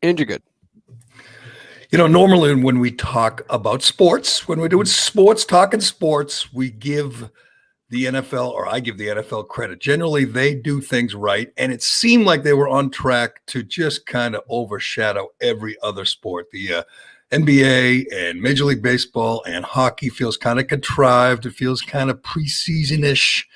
Andrew, good. Normally when we talk about sports, when we're doing sports, talking sports, we give the NFL, or I give the NFL credit. Generally, they do things right, and it seemed like they were on track to just kind of overshadow every other sport. The NBA and Major League Baseball and hockey feels kind of contrived. It feels kind of preseason-ish.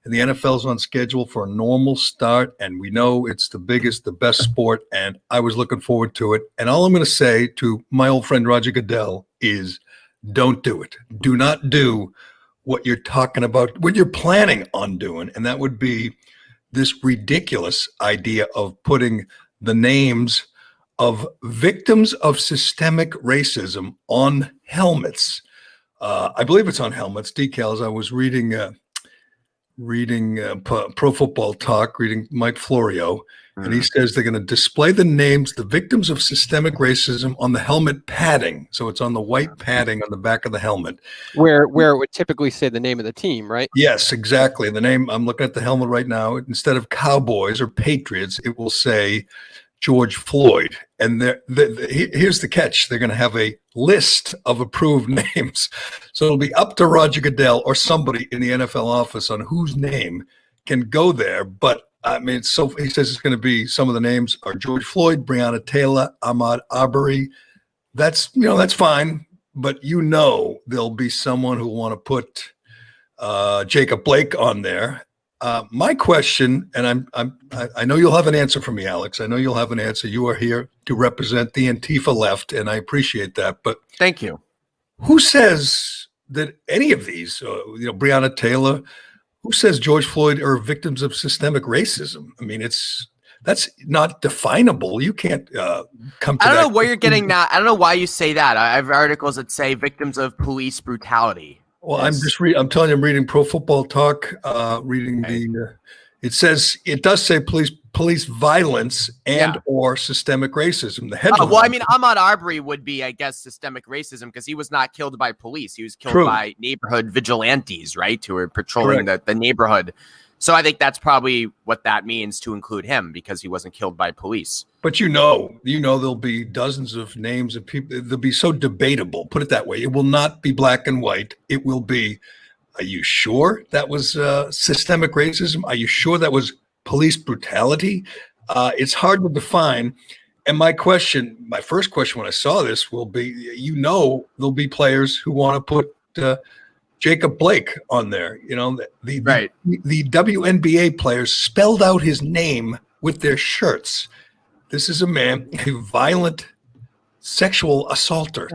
And the NFL's on schedule for a normal start, and we know it's the biggest, the best sport, and I was looking forward to it. And all I'm going to say to my old friend Roger Goodell is don't do it. Do not do what you're talking about, what you're planning on doing, and that would be this ridiculous idea of putting the names of victims of systemic racism on helmets. I believe it's on helmets, decals. I was reading Pro Football Talk, reading Mike Florio, and he says they're going to display the names, the victims of systemic racism, on the helmet padding. So it's on the white padding on the back of the helmet. Where it would typically say the name of the team, right? Yes, exactly. The name, I'm looking at the helmet right now. Instead of Cowboys or Patriots, it will say George Floyd. And here's the catch. They're going to have a list of approved names. So it'll be up to Roger Goodell or somebody in the NFL office on whose name can go there. But I mean, so he says it's going to be, some of the names are George Floyd, Breonna Taylor, Ahmaud Arbery. That's fine. But there'll be someone who will want to put Jacob Blake on there. My question, and I know you'll have an answer for me, Alex. I know you'll have an answer. You are here to represent the Antifa left, and I appreciate that. But thank you. Who says that any of these, Breonna Taylor, who says George Floyd are victims of systemic racism? I mean, that's not definable. You can't come to that. I don't know where you're getting that. I don't know why you say that. I have articles that say victims of police brutality. Well, I'm telling you, I'm reading Pro Football Talk, reading it does say police violence and or systemic racism. The headline. Well, I mean, Ahmaud Arbery would be, I guess, systemic racism because he was not killed by police. He was killed by neighborhood vigilantes, right, who were patrolling the neighborhood. So I think that's probably what that means to include him, because he wasn't killed by police. But there'll be dozens of names of people. They'll be so debatable. Put it that way. It will not be black and white. It will be, are you sure that was systemic racism? Are you sure that was police brutality? It's hard to define. And my first question when I saw this will be, there'll be players who want to put Jacob Blake on there. The WNBA players spelled out his name with their shirts. This is a man, a violent sexual assaulter.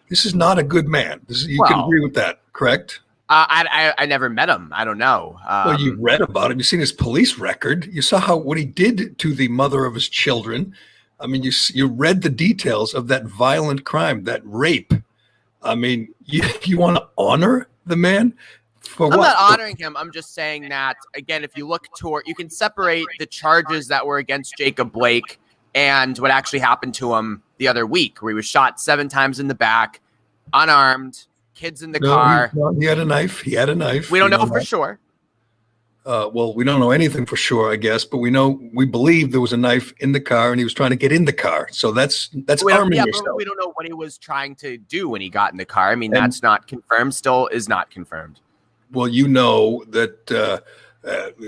This is not a good man. You can agree with that, correct? I never met him. I don't know. Well, you read about him. You've seen his police record. You saw what he did to the mother of his children. I mean, you read the details of that violent crime, that rape. I mean, you want to honor the man? I'm not honoring him. I'm just saying that, again, if you look toward, you can separate the charges that were against Jacob Blake and what actually happened to him the other week, where he was shot 7 times in the back, unarmed, kids in the car. He had a knife. We don't know for sure. Well, we don't know anything for sure, I guess, but we believe there was a knife in the car and he was trying to get in the car. So that's arming yourself. But we don't know what he was trying to do when he got in the car. I mean, that's not confirmed. Still is not confirmed. Well, that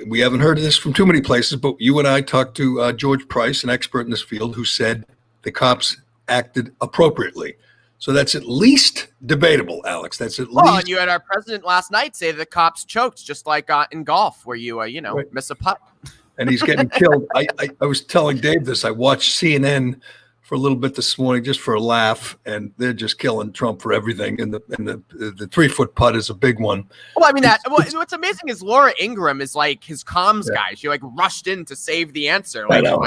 we haven't heard of this from too many places, but you and I talked to George Price, an expert in this field, who said the cops acted appropriately. So that's at least debatable, Alex. That's at least. Well, and you had our president last night say the cops choked, just like in golf, where you miss a putt. And he's getting killed. I was telling Dave this. I watched CNN for a little bit this morning just for a laugh, and they're just killing Trump for everything. And the 3-foot putt is a big one. Well, I mean what's amazing is Laura Ingraham is like his comms guy. She like rushed in to save the answer. I know.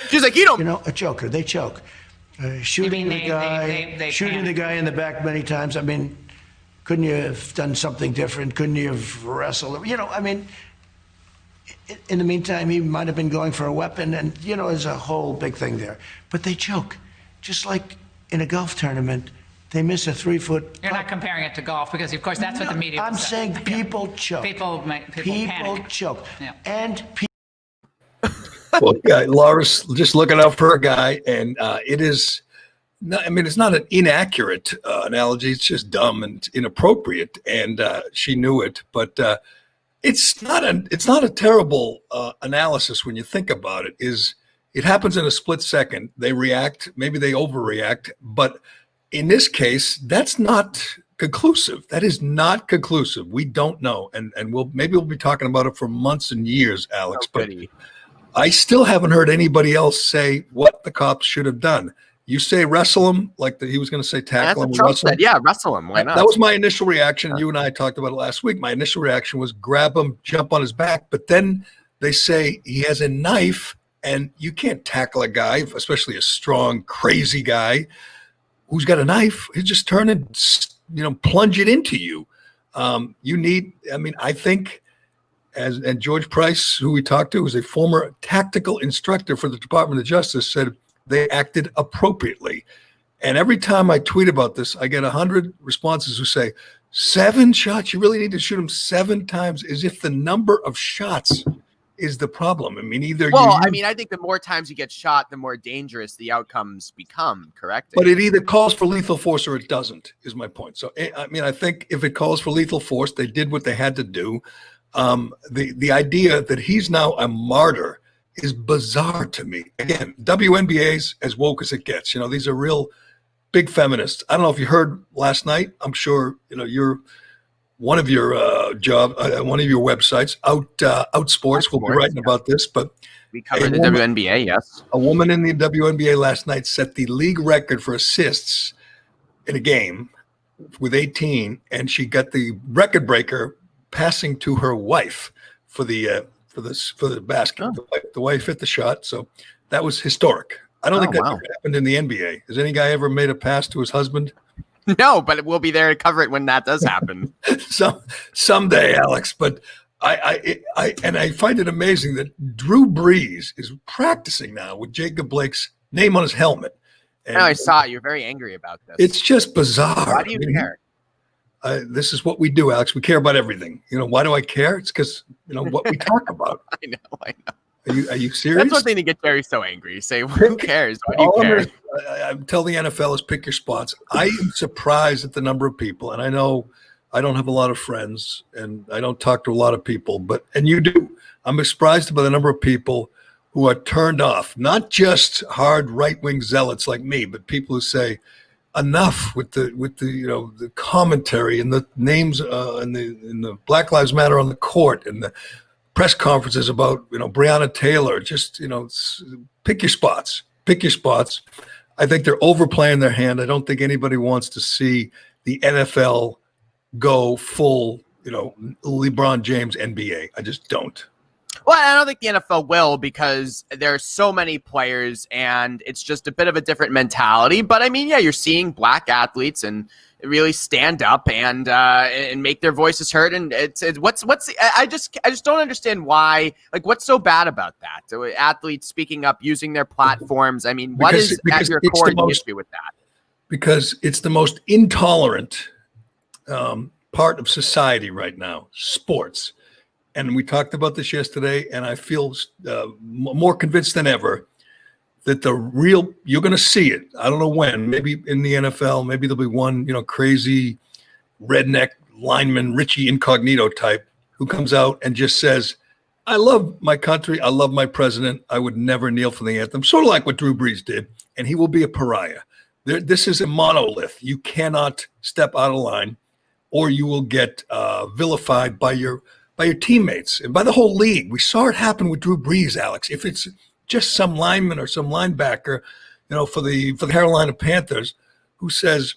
She's like, a choker. They choke. Shooting the guy in the back many times. I mean, couldn't you have done something different? Couldn't you have wrestled? I mean, in the meantime, he might have been going for a weapon, and there's a whole big thing there. But they choke, just like in a golf tournament. They miss a 3-foot. You're not comparing it to golf because, of course, that's what the media. I'm saying people choke. People choke. Yeah. And Well, yeah, Laura's just looking out for her guy, and it is. I mean, it's not an inaccurate analogy. It's just dumb and inappropriate, and she knew it. But it's not a terrible analysis when you think about it. It happens in a split second. They react, maybe they overreact, but in this case, that's not conclusive. That is not conclusive. We don't know, and we'll be talking about it for months and years, Alex. But I still haven't heard anybody else say what the cops should have done. You say wrestle him, like he was going to say tackle him. Wrestle him. Yeah, wrestle him. Why not? That was my initial reaction. Yeah. You and I talked about it last week. My initial reaction was grab him, jump on his back. But then they say he has a knife, and you can't tackle a guy, especially a strong, crazy guy who's got a knife. He'll just turn and plunge it into you. I think, and George Price, who we talked to, was a former tactical instructor for the Department of Justice, said they acted appropriately. And every time I tweet about this, I get 100 responses who say, 7 shots? You really need to shoot him 7 times, as if the number of shots is the problem. I mean, I think the more times you get shot, the more dangerous the outcomes become, correct? But it either calls for lethal force or it doesn't, is my point. So, I think if it calls for lethal force, they did what they had to do. The idea that he's now a martyr is bizarre to me. Again, WNBA's as woke as it gets. These are real big feminists. I don't know if you heard last night. I'm sure you're one of your one of your websites, Out Sports, will be writing about this. But we covered the WNBA. Yes, a woman in the WNBA last night set the league record for assists in a game with 18, and she got the record breaker passing to her wife for the basket. Oh. The wife hit the shot, so that was historic. I don't think that ever happened in the NBA. Has any guy ever made a pass to his husband? No, but we'll be there to cover it when that does happen. Someday, Alex. But I find it amazing that Drew Brees is practicing now with Jacob Blake's name on his helmet. And I saw it. You're very angry about this. It's just bizarre. Why do you care? This is what we do, Alex. We care about everything. Why do I care? It's because what we talk about. I know. Are you serious? That's one thing to get Jerry so angry. You say, who cares? Why do you care? I tell the NFL is pick your spots. I am surprised at the number of people, and I know I don't have a lot of friends, and I don't talk to a lot of people, and you do. I'm surprised by the number of people who are turned off, not just hard right-wing zealots like me, but people who say, enough with the commentary and the names and the Black Lives Matter on the court and the press conferences about Breonna Taylor. Just pick your spots. I think they're overplaying their hand. I don't think anybody wants to see the NFL go full LeBron James NBA. I just don't. Well, I don't think the NFL will, because there are so many players and it's just a bit of a different mentality. But I mean, yeah, you're seeing black athletes and really stand up and make their voices heard. And I just don't understand why. Like, what's so bad about that? So athletes speaking up, using their platforms. I mean, what is at your core the issue with that? Because it's the most intolerant part of society right now, sports. And we talked about this yesterday, and I feel more convinced than ever that you're going to see it. I don't know when, maybe in the NFL, maybe there'll be one, crazy redneck lineman, Richie Incognito type, who comes out and just says, I love my country. I love my president. I would never kneel for the anthem. Sort of like what Drew Brees did. And he will be a pariah. This is a monolith. You cannot step out of line, or you will get vilified by your teammates and by the whole league. We saw it happen with Drew Brees, Alex. If it's just some lineman or some linebacker, for the Carolina Panthers, who says,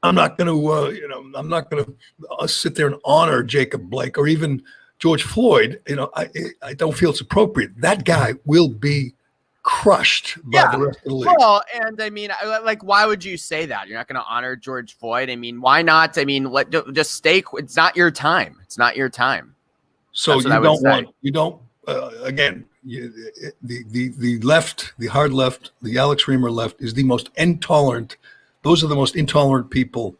I'm not going to sit there and honor Jacob Blake or even George Floyd. I don't feel it's appropriate. That guy will be crushed by the rest of the league. Well, and I mean, like, why would you say that? You're not going to honor George Floyd. I mean, why not? I mean, just stay. It's not your time. It's not your time. So the left, the hard left, the Alex Reimer left is the most intolerant. Those are the most intolerant people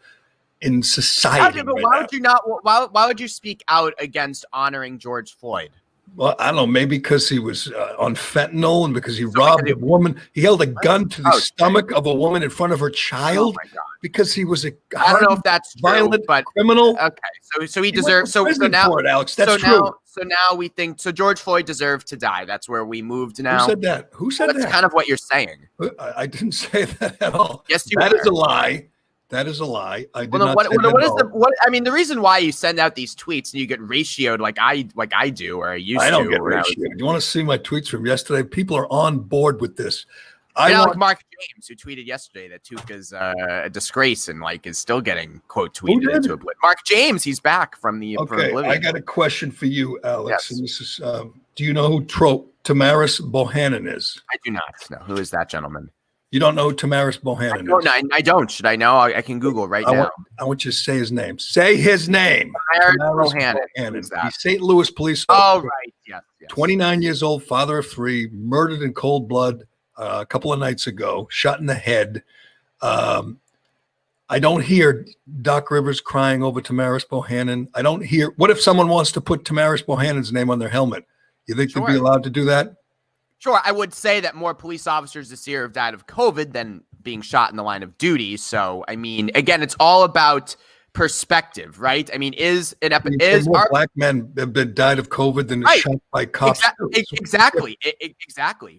in society. But why would you not? Why would you speak out against honoring George Floyd? Well, I don't know, maybe because he was on fentanyl and because he robbed a woman. He held a gun to the stomach of a woman in front of her child because he was I don't know if that's violent true, but criminal. Okay, so he deserves. So now, for it, Alex. That's true. So now we think George Floyd deserved to die. That's where we moved now. Who said that? Who said that? That's kind of what you're saying. I didn't say that at all. Yes, you That are. is a lie. That is a lie. I did not say that what at is all. I mean, the reason why you send out these tweets and you get ratioed like I do or I used to. I don't get ratioed. You want to see my tweets from yesterday? People are on board with this. Like Mark James, who tweeted yesterday that Tuca's a disgrace and like is still getting quote tweeted into oblivion. Mark James, he's back from the oblivion. I got a question for you, Alex. Yes. And this is, do you know who Tamaris Bohannon is? I do not know. Who is that gentleman? You don't know who Tamaris Bohannon is? I don't. Should I know? I can Google right now. I want you to say his name. Say his name. Tamaris Bohannon. He's a St. Louis police officer. officer. Oh, right. Yes. 29 years old, father of 3, murdered in cold blood a couple of nights ago, shot in the head. I don't hear Doc Rivers crying over Tamaris Bohannon. I don't hear. What if someone wants to put Tamaris Bohannon's name on their helmet? You think they'd be allowed to do that? Sure. I would say that more police officers this year have died of COVID than being shot in the line of duty. So, I mean, again, it's all about perspective, right? I mean, more black men have been died of COVID than shot by cops? Exactly,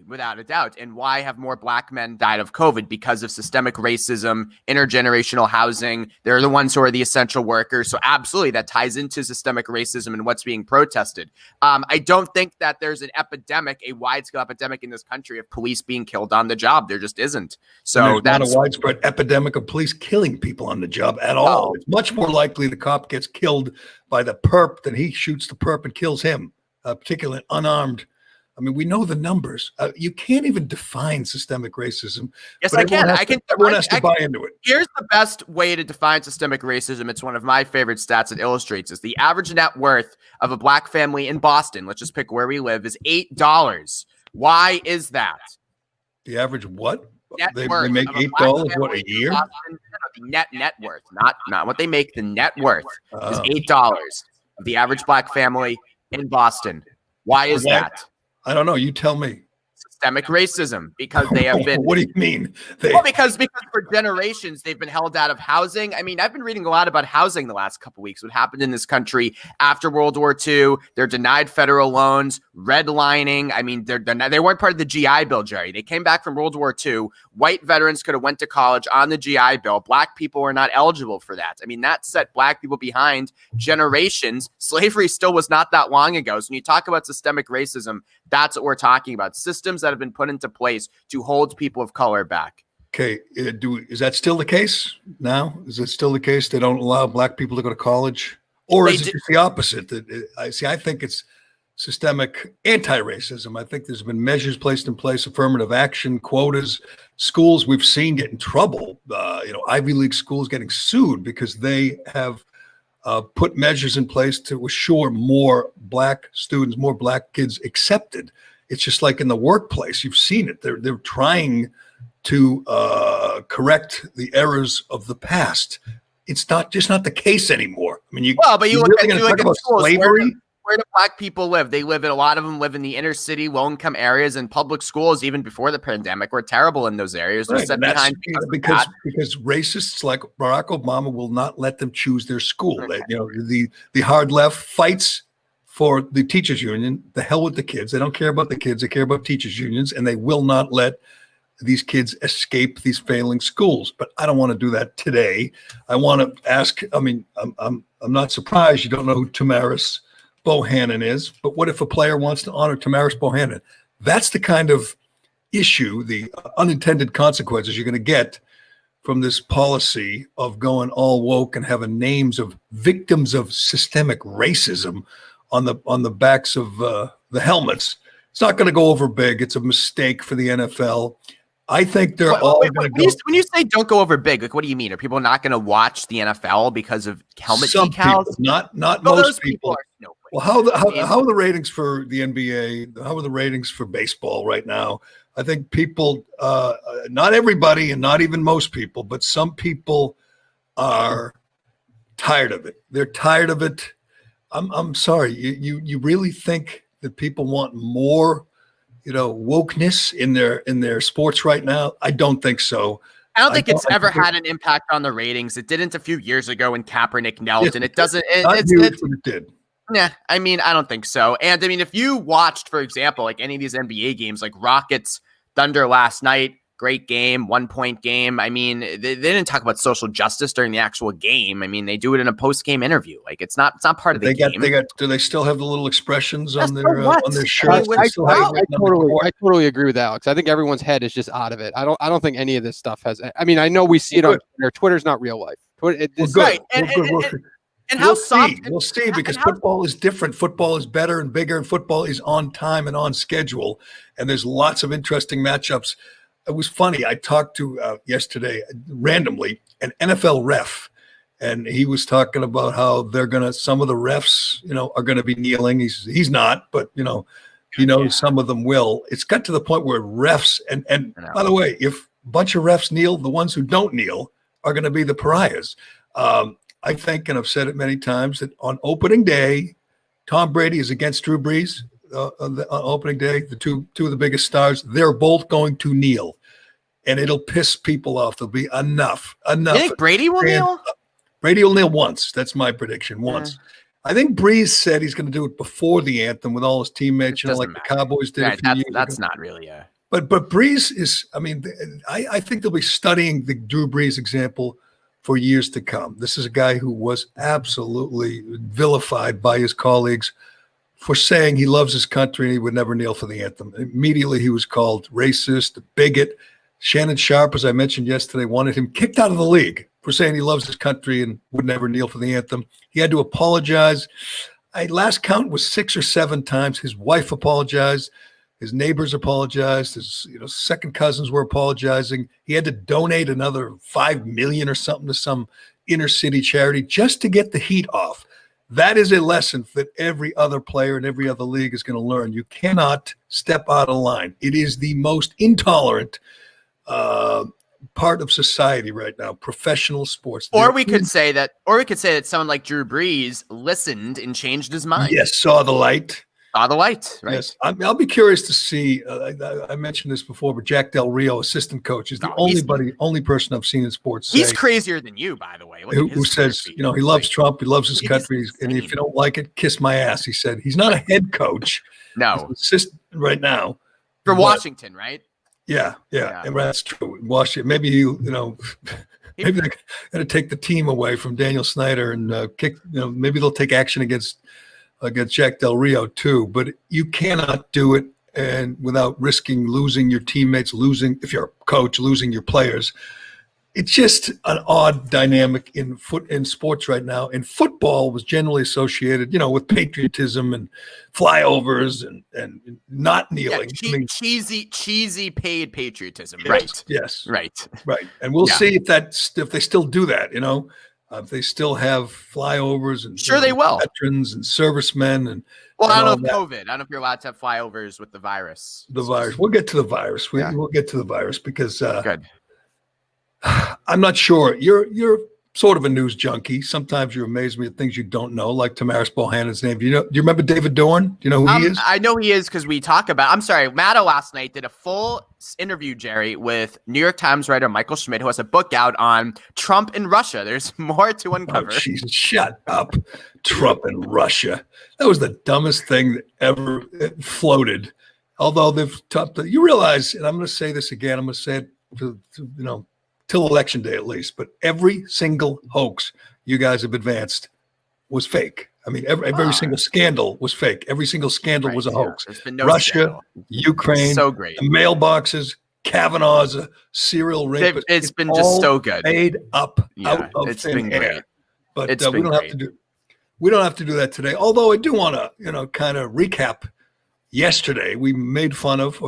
without a doubt. And why have more black men died of COVID? Because of systemic racism, intergenerational housing. They're the ones who are the essential workers. So absolutely, that ties into systemic racism and what's being protested. I don't think that there's an epidemic, a wide-scale epidemic in this country of police being killed on the job. There just isn't. So that's not a widespread epidemic of police killing people on the job at all. It's much more likely the cop gets killed by the perp than he shoots the perp and kills him, particularly unarmed. I mean, we know the numbers. You can't even define systemic racism. Yes, I can. Everyone has to buy into it. Here's the best way to define systemic racism. It's one of my favorite stats. It illustrates this. The average net worth of a black family in Boston, let's just pick where we live, is $8. Why is that? The average what? They make $8 what, a year? The net worth, not what they make. The net worth is $8 of the average black family in Boston. Why is that? I don't know. You tell me. Systemic racism, because they have been. What do you mean? Because for generations they've been held out of housing. I mean, I've been reading a lot about housing the last couple of weeks. What happened in this country after World War II? They're denied federal loans, redlining. I mean, they weren't part of the GI Bill, Jerry. They came back from World War II. White veterans could have went to college on the GI Bill. Black people were not eligible for that. I mean, that set black people behind generations. Slavery still was not that long ago. So when you talk about systemic racism, that's what we're talking about. Systems that have been put into place to hold people of color back. Okay. Is that still the case now? Is it still the case they don't allow black people to go to college? Or is it just the opposite? I think it's systemic anti-racism. I think there's been measures placed in place, affirmative action, quotas, schools we've seen get in trouble. Ivy League schools getting sued because they have put measures in place to assure more black students, more black kids accepted. It's just like in the workplace. You've seen it. They're trying to correct the errors of the past. It's not the case anymore. I mean, you look at slavery. Where do black people live? A lot of them live in the inner city, low-income areas, and public schools, even before the pandemic, were terrible in those areas. They're set behind because racists like Barack Obama will not let them choose their school. The hard left fights for the teachers union. The hell with the kids. They don't care about the kids. They care about teachers unions, and they will not let these kids escape these failing schools. But I don't want to do that today. I want to ask. I mean, I'm not surprised you don't know who Tamaris Bohannon is, but what if a player wants to honor Tamaris Bohannon? That's the kind of issue, the unintended consequences you're going to get from this policy of going all woke and having names of victims of systemic racism on the backs of the helmets. It's not going to go over big. It's a mistake for the NFL. I think they're all going to go. When you say don't go over big, like what do you mean? Are people not going to watch the NFL because of helmet decals? People, not most people. Well, how are the ratings for the NBA? How are the ratings for baseball right now? I think people, not everybody, and not even most people, but some people are tired of it. They're tired of it. I'm sorry. You really think that people want more, wokeness in their sports right now? I don't think so. I don't think it's ever had an impact on the ratings. It didn't a few years ago when Kaepernick knelt, and it doesn't. It did. Yeah, I mean, I don't think so. And I mean, if you watched, for example, like any of these NBA games, like Rockets Thunder last night, great game, 1-point game. I mean, they didn't talk about social justice during the actual game. I mean, they do it in a post-game interview. Like it's not part of the game. Do they still have the little expressions on their shirts? I totally agree with Alex. I think everyone's head is just out of it. I don't think any of this stuff has. I mean, I know we see it on Twitter. Twitter's not real life. Right. And how soft we'll see because football is different. Football is better and bigger, and football is on time and on schedule. And there's lots of interesting matchups. It was funny. I talked to yesterday randomly an NFL ref, and he was talking about how some of the refs, are gonna be kneeling. He's not, but he knows some of them will. It's got to the point where refs and by the way, if a bunch of refs kneel, the ones who don't kneel are going to be the pariahs. I think, and I've said it many times, that on opening day, Tom Brady is against Drew Brees. On opening day, the two of the biggest stars, they're both going to kneel, and it'll piss people off. There'll be enough. You think Brady will kneel? Brady will kneel once. That's my prediction. Once. I think Brees said he's going to do it before the anthem with all his teammates, like the Cowboys did. Right, that's not really a. But Brees is. I mean, I think they'll be studying the Drew Brees example for years to come. This is a guy who was absolutely vilified by his colleagues for saying he loves his country and he would never kneel for the anthem. Immediately he was called racist, a bigot. Shannon Sharp, as I mentioned yesterday, wanted him kicked out of the league for saying he loves his country and would never kneel for the anthem. He had to apologize. Last count was 6 or 7 times. His wife apologized. His neighbors apologized. His second cousins were apologizing. He had to donate another $5 million or something to some inner city charity just to get the heat off. That is a lesson that every other player in every other league is going to learn. You cannot step out of line. It is the most intolerant part of society right now, professional sports. Or we could say that someone like Drew Brees listened and changed his mind. Yes, saw the light. Saw the light, right? Yes, I'll be curious to see. I mentioned this before, but Jack Del Rio, assistant coach, is the only person I've seen in sports. He's crazier than you, by the way. Who says he loves Trump, he loves his country, and if you don't like it, kiss my ass. He said he's not a head coach. No, he's an assistant right now for Washington, right? Yeah, and that's true. Washington, maybe maybe they're going to take the team away from Daniel Snyder and kick. Maybe they'll take action against Jack Del Rio too, but you cannot do it and without risking losing your teammates, if you're a coach, losing your players. It's just an odd dynamic in sports right now. And football was generally associated, with patriotism and flyovers and not kneeling. Cheesy paid patriotism. Yes, right. Yes. Right. And we'll see if they still do that, if they still have flyovers and sure they will. Veterans and servicemen and I don't know if COVID. I don't know if you're allowed to have flyovers with the virus. We'll get to the virus. We'll get to the virus because good. I'm not sure. You're sort of a news junkie. Sometimes you amaze me at things you don't know, like Tamaris Bohannon's name. Do you remember David Dorn? Do you know who he is? I know he is because we talk about. I'm sorry, Maddo last night did a full interview, Jerry, with New York Times writer Michael Schmidt, who has a book out on Trump and Russia. There's more to uncover. Jesus, shut up, Trump and Russia. That was the dumbest thing that ever floated. Although they've topped it. You realize, and I'm going to say this again. I'm going to say it till election day at least, but every single hoax you guys have advanced was fake. I mean, every single scandal was fake. Every single scandal was a hoax. There's been no Russia, scandal. Ukraine, So great. the mailboxes, Kavanaugh's a serial rape. It's been just so good. Made up out of thin air. But we don't have to do that today. Although I do want to, kind of recap yesterday. You made fun of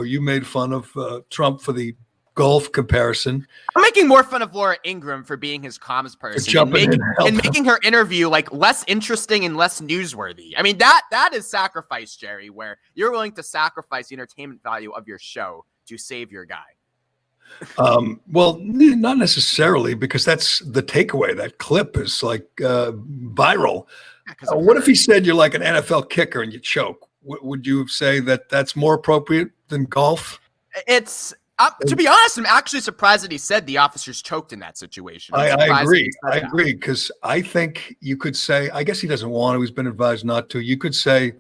Trump for the golf comparison. I'm making more fun of Laura Ingraham for being his comms person and making her interview less interesting and less newsworthy. I mean, that is sacrifice, Jerry, where you're willing to sacrifice the entertainment value of your show to save your guy. Well, not necessarily, because that's the takeaway. That clip is viral. What if he said you're like an NFL kicker and you choke? would you say that that's more appropriate than golf? It's to be honest, I'm actually surprised that he said the officers choked in that situation. I agree. I agree, because I think you could say, I guess he doesn't want to. He's been advised not to. You could say,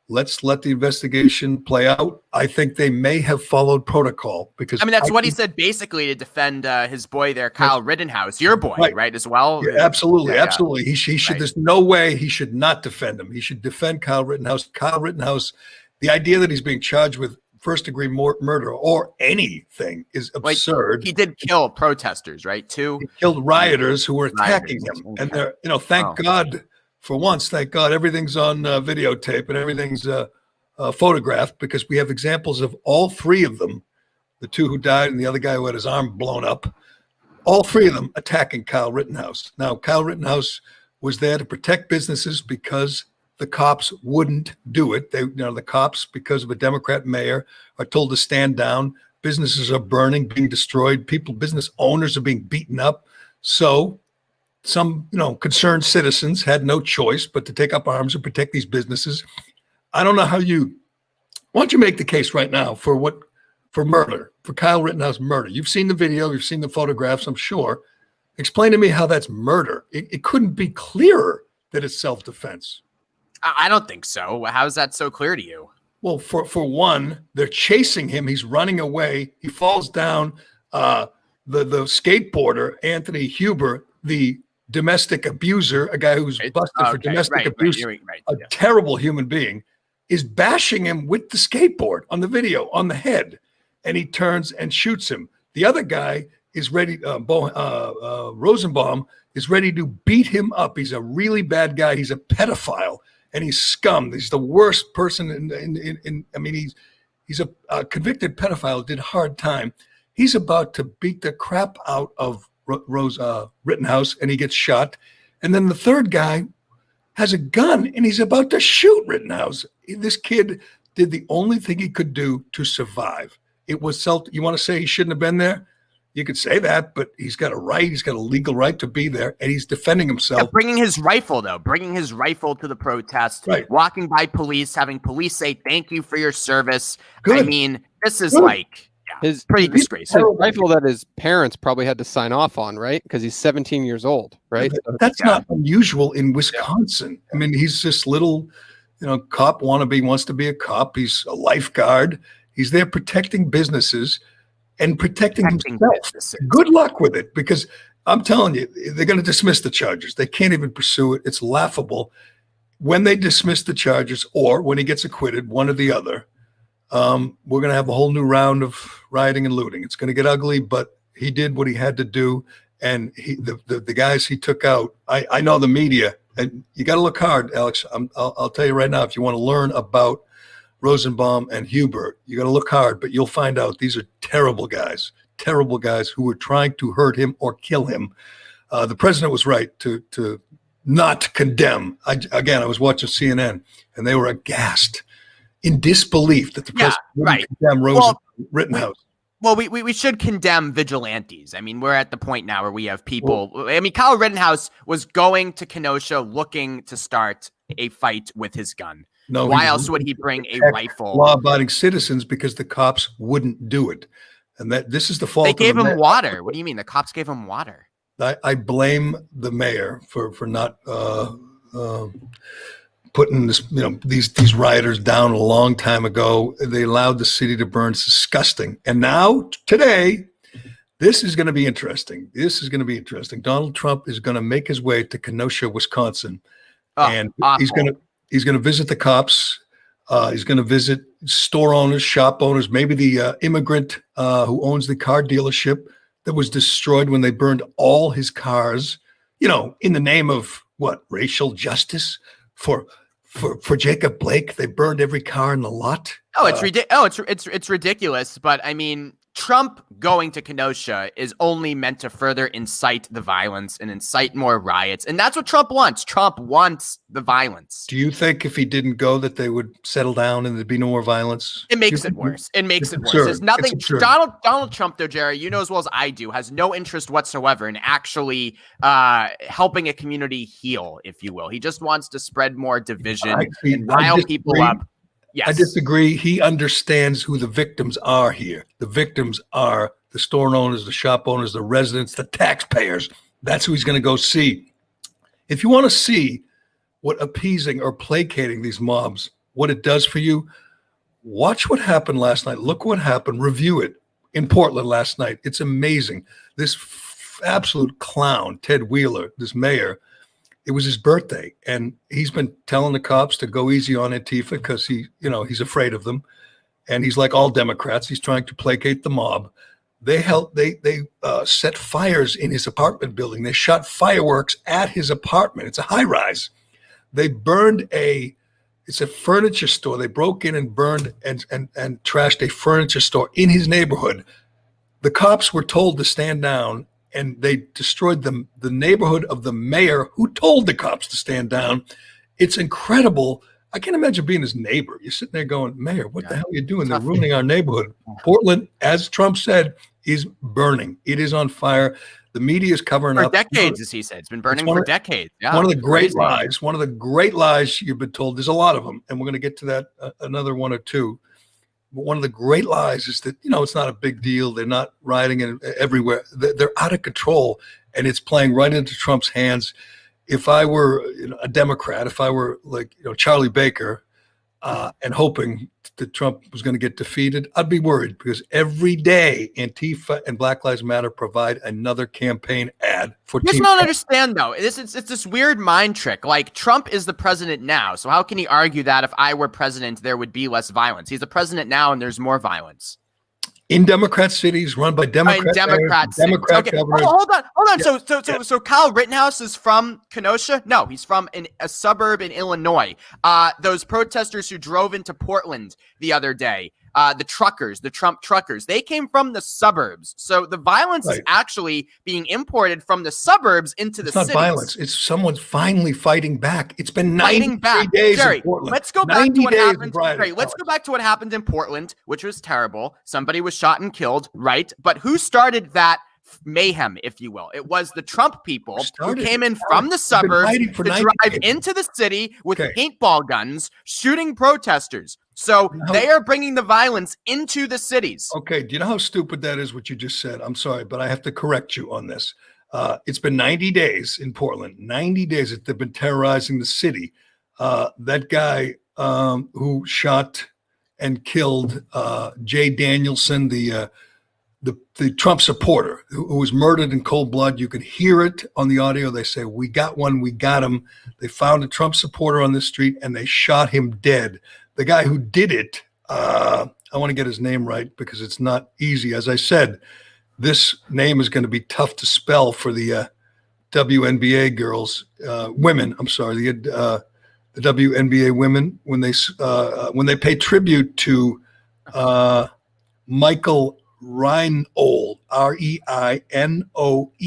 let's let the investigation play out. I think they may have followed protocol because that's what he said basically to defend his boy there, Kyle Rittenhouse, your boy, right as well. Yeah, absolutely, absolutely. He should. There's no way he should not defend him. He should defend Kyle Rittenhouse. Kyle Rittenhouse, the idea that he's being charged with first-degree murder or anything is absurd. He did kill protesters, right? Too. He killed rioters who were attacking him, and they're thank God. For once, thank God, everything's on videotape and everything's photographed, because we have examples of all three of them, the two who died and the other guy who had his arm blown up, all three of them attacking Kyle Rittenhouse. Now, Kyle Rittenhouse was there to protect businesses because the cops wouldn't do it. The cops, because of a Democrat mayor, are told to stand down. Businesses are burning, being destroyed. Business owners are being beaten up. So some, concerned citizens had no choice but to take up arms and protect these businesses. I don't know why don't you make the case right now for murder, for Kyle Rittenhouse murder? You've seen the video, you've seen the photographs, I'm sure. Explain to me how that's murder. It couldn't be clearer that it's self-defense. I don't think so. How is that so clear to you? Well, for one, they're chasing him. He's running away. He falls down. The skateboarder, Anthony Huber, the domestic abuser, a guy who's busted for domestic abuse, a terrible human being, is bashing him with the skateboard on the video on the head, and he turns and shoots him. The other guy is ready. Rosenbaum is ready to beat him up. He's a really bad guy. He's a pedophile, and he's scum. He's the worst person. He's a convicted pedophile. Did hard time. He's about to beat the crap out of Rittenhouse, and he gets shot. And then the third guy has a gun, and he's about to shoot Rittenhouse. This kid did the only thing he could do to survive. It was you want to say he shouldn't have been there? You could say that, but he's got a right. He's got a legal right to be there, and he's defending himself. Yeah, bringing his rifle to the protest, walking by police, having police say, "Thank you for your service." Good. This is his pretty disgraceful. His rifle that his parents probably had to sign off on, right? Because he's 17 years old, right? That's not unusual in Wisconsin. He's this little, cop wannabe, wants to be a cop. He's a lifeguard. He's there protecting businesses and protecting himself. Good luck with it, because I'm telling you, they're going to dismiss the charges. They can't even pursue it. It's laughable. When they dismiss the charges, or when he gets acquitted, one or the other, we're going to have a whole new round of rioting and looting. It's going to get ugly, but he did what he had to do. And the guys he took out, I know the media, and you got to look hard, Alex. I'll tell you right now, if you want to learn about Rosenbaum and Huber, you got to look hard, but you'll find out these are terrible guys who were trying to hurt him or kill him. The president was right to not condemn. I was watching CNN, and they were aghast, in disbelief that the president wouldn't condemn Rittenhouse. Well, we should condemn vigilantes. We're at the point now where we have people. Kyle Rittenhouse was going to Kenosha looking to start a fight with his gun. No, why else would he bring a rifle? Law-abiding citizens, because the cops wouldn't do it, and this is the fault. They gave him water. What do you mean? The cops gave him water. I blame the mayor for not putting these rioters down a long time ago. They allowed the city to burn. It's disgusting. And now today, this is going to be interesting. Donald Trump is going to make his way to Kenosha, Wisconsin, and he's going to visit the cops. He's going to visit store owners, shop owners, maybe the immigrant who owns the car dealership that was destroyed when they burned all his cars, in the name of what? Racial justice for Jacob Blake. They burned every car in the lot. It's ridiculous. But Trump going to Kenosha is only meant to further incite the violence and incite more riots. And that's what Trump wants. Trump wants the violence. Do you think if he didn't go that they would settle down and thered be no more violence? It makes it worse. There's nothing. Donald Trump, though, Jerry, you know as well as I do, has no interest whatsoever in actually helping a community heal, if you will. He just wants to spread more division and rile people up. Yes. I disagree. He understands who the victims are here. The victims are the store owners, the shop owners, the residents, the taxpayers. That's who he's going to go see. If you want to see what appeasing or placating these mobs, what it does for you, watch what happened last night. Look what happened. Review it in Portland last night. It's amazing. This absolute clown, Ted Wheeler, this mayor, it was his birthday, and he's been telling the cops to go easy on Antifa because he's afraid of them, and he's like all Democrats. He's trying to placate the mob. They set fires in his apartment building. They shot fireworks at his apartment. It's a high rise. They burned it's a furniture store. They broke in and burned and trashed a furniture store in his neighborhood. The cops were told to stand down, and they destroyed the neighborhood of the mayor who told the cops to stand down. It's incredible. I can't imagine being his neighbor. You're sitting there going, Mayor, what the hell are you doing? They're ruining our neighborhood. Portland, as Trump said, is burning. It is on fire. The media is covering up. For decades, as he said. It's been burning for decades. Yeah, one of the great lies. One of the great lies you've been told. There's a lot of them, and we're going to get to that another one or two. But one of the great lies is that, it's not a big deal. They're not rioting everywhere. They're out of control, and it's playing right into Trump's hands. If I were a Democrat, if I were like Charlie Baker, and hoping that Trump was going to get defeated, I'd be worried, because every day Antifa and Black Lives Matter provide another campaign ad for. I just don't understand though. It's this weird mind trick. Like, Trump is the president now, so how can he argue that if I were president there would be less violence? He's the president now, and there's more violence. In Democrat cities run by Democrats. Democrat governors. Hold on. Yeah. So Kyle Rittenhouse is from Kenosha? No, he's from a suburb in Illinois. Those protesters who drove into Portland the other day, the Trump truckers, they came from the suburbs. So the violence is actually being imported from the suburbs into the cities. It's not violence. It's someone finally fighting back. It's been 93 days Jerry, in Portland. Let's go back to what happened. Let's go back to what happened in Portland, which was terrible. Somebody was shot and killed, right? But who started that mayhem, if you will? It was the Trump people who came in from the suburbs to drive into the city with paintball guns, shooting protesters. So they are bringing the violence into the cities. Okay, do you know how stupid that is, what you just said? I'm sorry, but I have to correct you on this. It's been 90 days in Portland. 90 days that they've been terrorizing the city. That guy who shot and killed Jay Danielson, the Trump supporter who was murdered in cold blood. You could hear it on the audio. They say, we got one, we got him. They found a Trump supporter on the street and they shot him dead. The guy who did it, I want to get his name right because it's not easy. As I said, this name is going to be tough to spell for the WNBA girls, women. I'm sorry, the WNBA women, when they pay tribute to Michael Reinoehl, Reinoehl.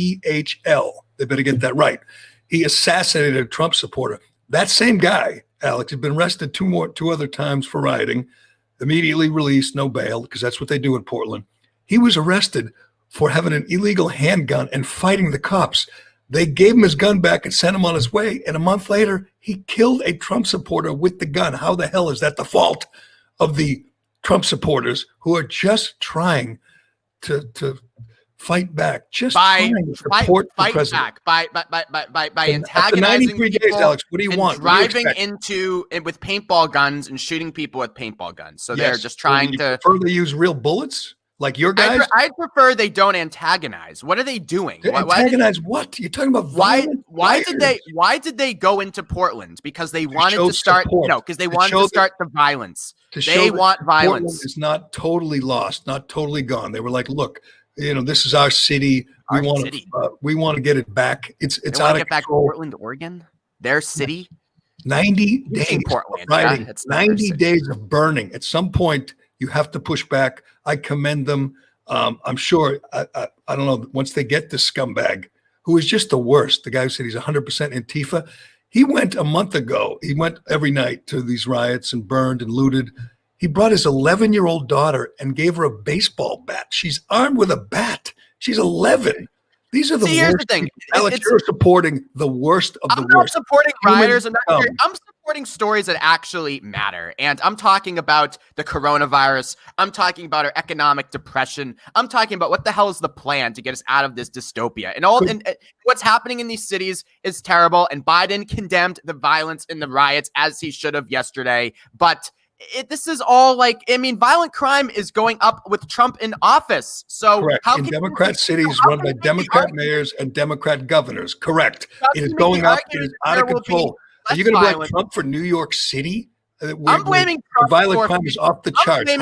They better get that right. He assassinated a Trump supporter. That same guy, Alex, had been arrested two other times for rioting, immediately released, no bail, because that's what they do in Portland. He was arrested for having an illegal handgun and fighting the cops. They gave him his gun back and sent him on his way. And a month later, he killed a Trump supporter with the gun. How the hell is that the fault of the Trump supporters who are just trying to fight back, just trying to support the president? By antagonizing 93 people, days, Alex, what do you want? Driving with paintball guns and shooting people with paintball guns. So they're just trying to further use real bullets. Like your guys? I prefer they don't antagonize. What are they doing? Antagonize what? You're talking about why did they go into Portland? Because they wanted to start because they wanted to start the violence. They want violence. Portland is not totally lost, not totally gone. They were like, look, this is our city. We want to get it back. It's out of get back to Portland, Oregon, their city. 90 days Portland. Rioting, 90 days of burning. At some point, you have to push back. I commend them. I'm sure, I don't know, once they get this scumbag, who is just the worst, the guy who said he's 100% Antifa, he went a month ago. He went every night to these riots and burned and looted. He brought his 11-year-old daughter and gave her a baseball bat. She's armed with a bat. She's 11. These are the See, here's worst. the thing. Alex, you're supporting the worst of the I'm not worst. supporting rioters. I'm scum. supporting stories that actually matter. And I'm talking about the coronavirus. I'm talking about our economic depression. I'm talking about what the hell is the plan to get us out of this dystopia. And what's happening in these cities is terrible. And Biden condemned the violence in the riots as he should have yesterday. But this is all violent crime is going up with Trump in office. So correct. How in can Democrat cities run by Democrat mayors and Democrat governors. Correct. It is going up. It is out of control. Are you going to blame Trump for New York City? I'm blaming Trump. Violent crime is off the charts.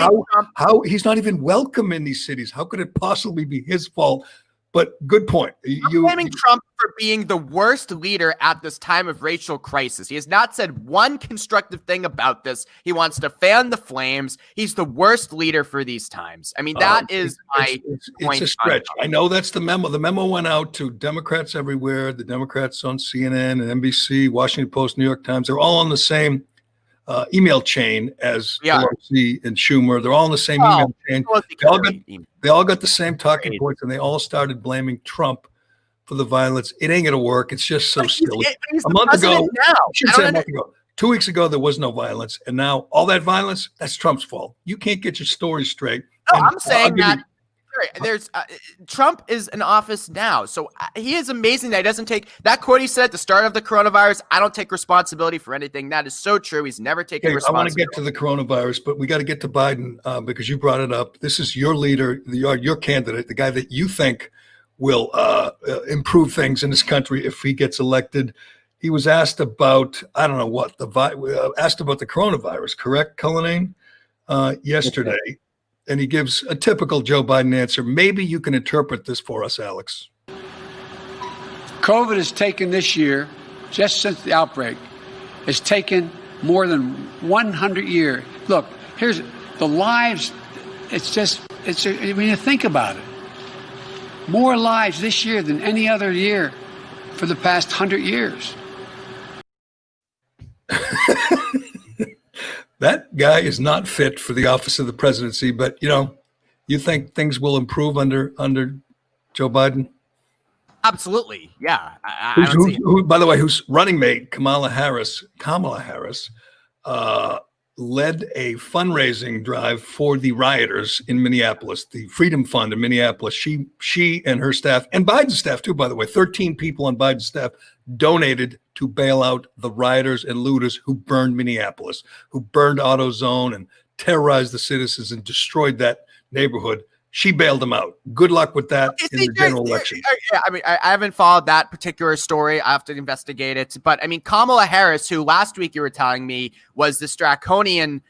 How he's not even welcome in these cities. How could it possibly be his fault? But good point. I'm blaming Trump for being the worst leader at this time of racial crisis. He has not said one constructive thing about this. He wants to fan the flames. He's the worst leader for these times. I mean, that is my point. It's a stretch. I know that's the memo. The memo went out to Democrats everywhere. The Democrats on CNN and NBC, Washington Post, New York Times. They're all on the same email chain as Pelosi and Schumer. They're all in the same email chain. They all got the same talking points, and they all started blaming Trump for the violence. It ain't gonna work. It's just so silly. A month ago, 2 weeks ago, there was no violence, and now all that violence, that's Trump's fault. You can't get your story straight. No, I'm saying that there's Trump is in office now, so he is amazing that he doesn't take that quote he said at the start of the coronavirus. I don't take responsibility for anything. That is so true. He's never taken responsibility. I want to get to the coronavirus, but we got to get to Biden because you brought it up. This is your leader, your candidate, the guy that you think will improve things in this country if he gets elected. He was asked about, I don't know what, asked about the coronavirus, correct, Cullinane, yesterday. Okay. And he gives a typical Joe Biden answer. Maybe you can interpret this for us, Alex. COVID has taken this year, just since the outbreak, has taken more than 100 years. Look, here's the lives. When you think about it, more lives this year than any other year for the past 100 years. That guy is not fit for the office of the presidency, but you think things will improve under Joe Biden? Absolutely, yeah. By the way, whose running mate Kamala Harris, led a fundraising drive for the rioters in Minneapolis, the Freedom Fund in Minneapolis. She and her staff, and Biden's staff too, by the way, 13 people on Biden's staff donated to bail out the rioters and looters who burned Minneapolis, who burned AutoZone and terrorized the citizens and destroyed that neighborhood. She bailed them out. Good luck with that in the general election. Yeah, I mean, I haven't followed that particular story. I have to investigate it. But I mean, Kamala Harris, who last week you were telling me was this draconian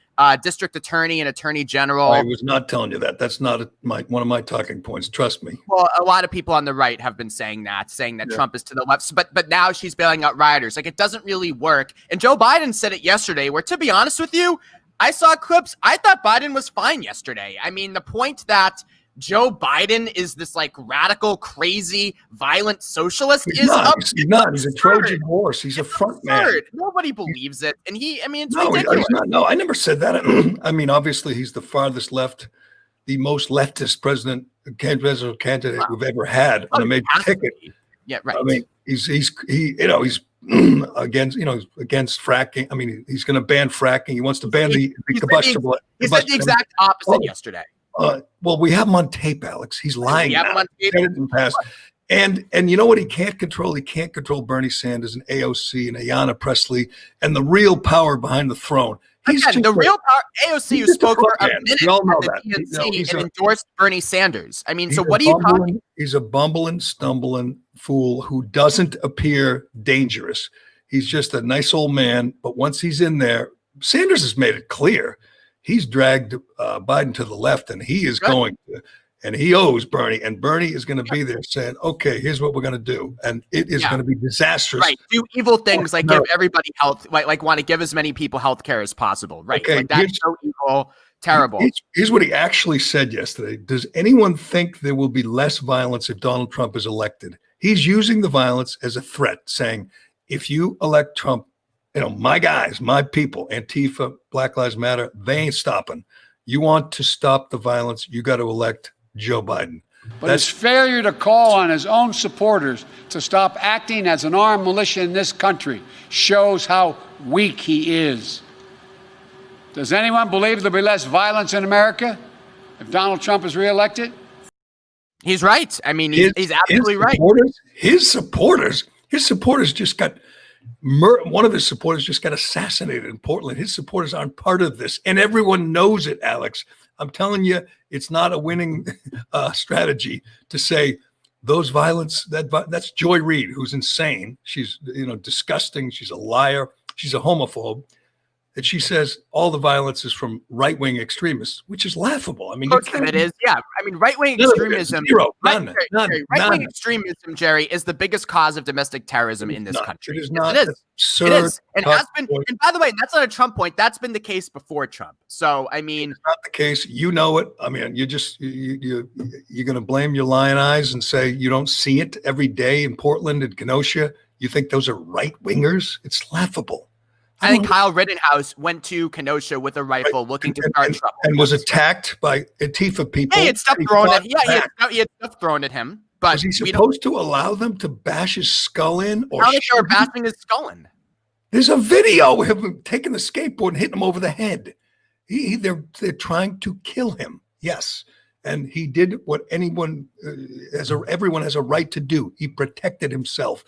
district attorney and attorney general. I was not telling you that. That's not one of my talking points. Trust me. Well, a lot of people on the right have been saying that Trump is to the left. But now she's bailing out rioters. Like, it doesn't really work. And Joe Biden said it yesterday, where, to be honest with you, I saw clips. I thought Biden was fine yesterday. I mean, the point that Joe Biden is this radical, crazy, violent socialist He's not. He's a Trojan horse. He's a front man. Nobody believes it. And it's ridiculous. He's not. No, I never said that. I mean, obviously, he's the farthest left, the most leftist presidential candidate we've ever had on a major ticket. Yeah, right. I mean, he's against fracking. I mean, he's going to ban fracking. He wants to ban the combustible. He said the exact opposite yesterday. Well, we have him on tape, Alex. He's lying. We have him on tape. And you know what he can't control? He can't control Bernie Sanders and AOC and Ayanna Pressley and the real power behind the throne. The real power, AOC, who spoke for a minute at the DNC and endorsed Bernie Sanders. I mean, so what are you talking? He's a bumbling, stumbling fool who doesn't appear dangerous. He's just a nice old man. But once he's in there, Sanders has made it clear. He's dragged Biden to the left, and he is going to, and he owes Bernie, and Bernie is going to be there saying, okay, here's what we're going to do. And it is going to be disastrous. Right. Do evil things give everybody health, like want to give as many people health care as possible. Right. Okay, that's so evil, terrible. Here's what he actually said yesterday. Does anyone think there will be less violence if Donald Trump is elected? He's using the violence as a threat, saying, if you elect Trump, my guys, my people, Antifa, Black Lives Matter, they ain't stopping. You want to stop the violence, you got to elect Joe Biden. But his failure to call on his own supporters to stop acting as an armed militia in this country shows how weak he is. Does anyone believe there'll be less violence in America if Donald Trump is reelected? He's right. I mean, he's absolutely right. His supporters just got one of his supporters just got assassinated in Portland. His supporters aren't part of this, and everyone knows it, Alex. I'm telling you, it's not a winning strategy to say those violence. That's Joy Reid, who's insane. She's disgusting. She's a liar. She's a homophobe. And she says all the violence is from right-wing extremists, which is laughable. I mean, of course it is. Yeah, I mean, right-wing extremism. Right-wing extremism, Jerry, is the biggest cause of domestic terrorism in this country. It is not. It is. And has been. And by the way, that's not a Trump point. That's been the case before Trump. So I mean, it's not the case. You know it. I mean, you're going to blame your lion eyes and say you don't see it every day in Portland and Kenosha. You think those are right-wingers? It's laughable. I think Kyle Rittenhouse went to Kenosha with a rifle looking to start trouble. And was attacked by Antifa people. Yeah, he had stuff thrown at him. Yeah, he had stuff thrown at him. But was he supposed to allow them to bash his skull in? Or how they were bashing his skull in? There's a video of him taking the skateboard and hitting him over the head. They're trying to kill him. Yes. And he did what everyone has a right to do. He protected himself.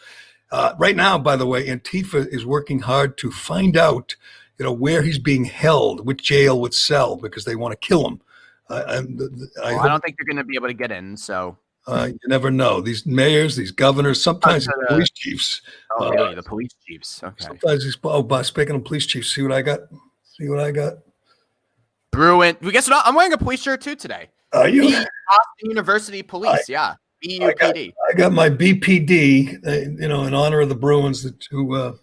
Right now, by the way, Antifa is working hard to find out, where he's being held, which jail would sell, because they want to kill him. I don't think they're going to be able to get in. So you never know. These mayors, these governors, sometimes police chiefs. Oh, really? The police chiefs. Okay. Sometimes speaking of police chiefs, see what I got. Bruin. Guess what? I'm wearing a police shirt too today. Are you? Boston University Police. Yeah. BUPD. I got my BPD, in honor of the Bruins who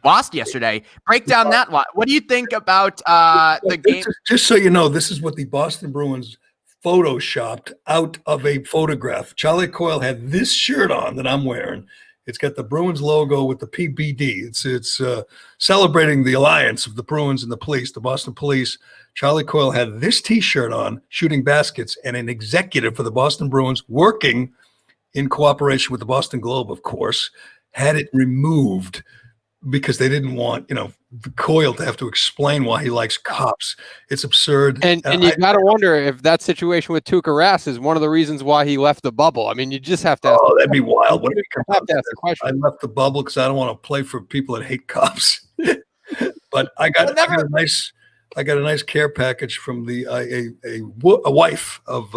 lost yesterday. Break down that one. What do you think about the game? Just so you know, this is what the Boston Bruins photoshopped out of a photograph. Charlie Coyle had this shirt on that I'm wearing. It's got the Bruins logo with the PBD. It's celebrating the alliance of the Bruins and the police, the Boston Police. Charlie Coyle had this T-shirt on, shooting baskets, and an executive for the Boston Bruins, working in cooperation with the Boston Globe, of course, had it removed because they didn't want, Coyle to have to explain why he likes cops. It's absurd. And you got to wonder if that situation with Tuukka Rask is one of the reasons why he left the bubble. I mean, you just have to ask. Oh, that'd be wild. What have to ask the question. I left the bubble because I don't want to play for people that hate cops. But I got a nice care package from a wife of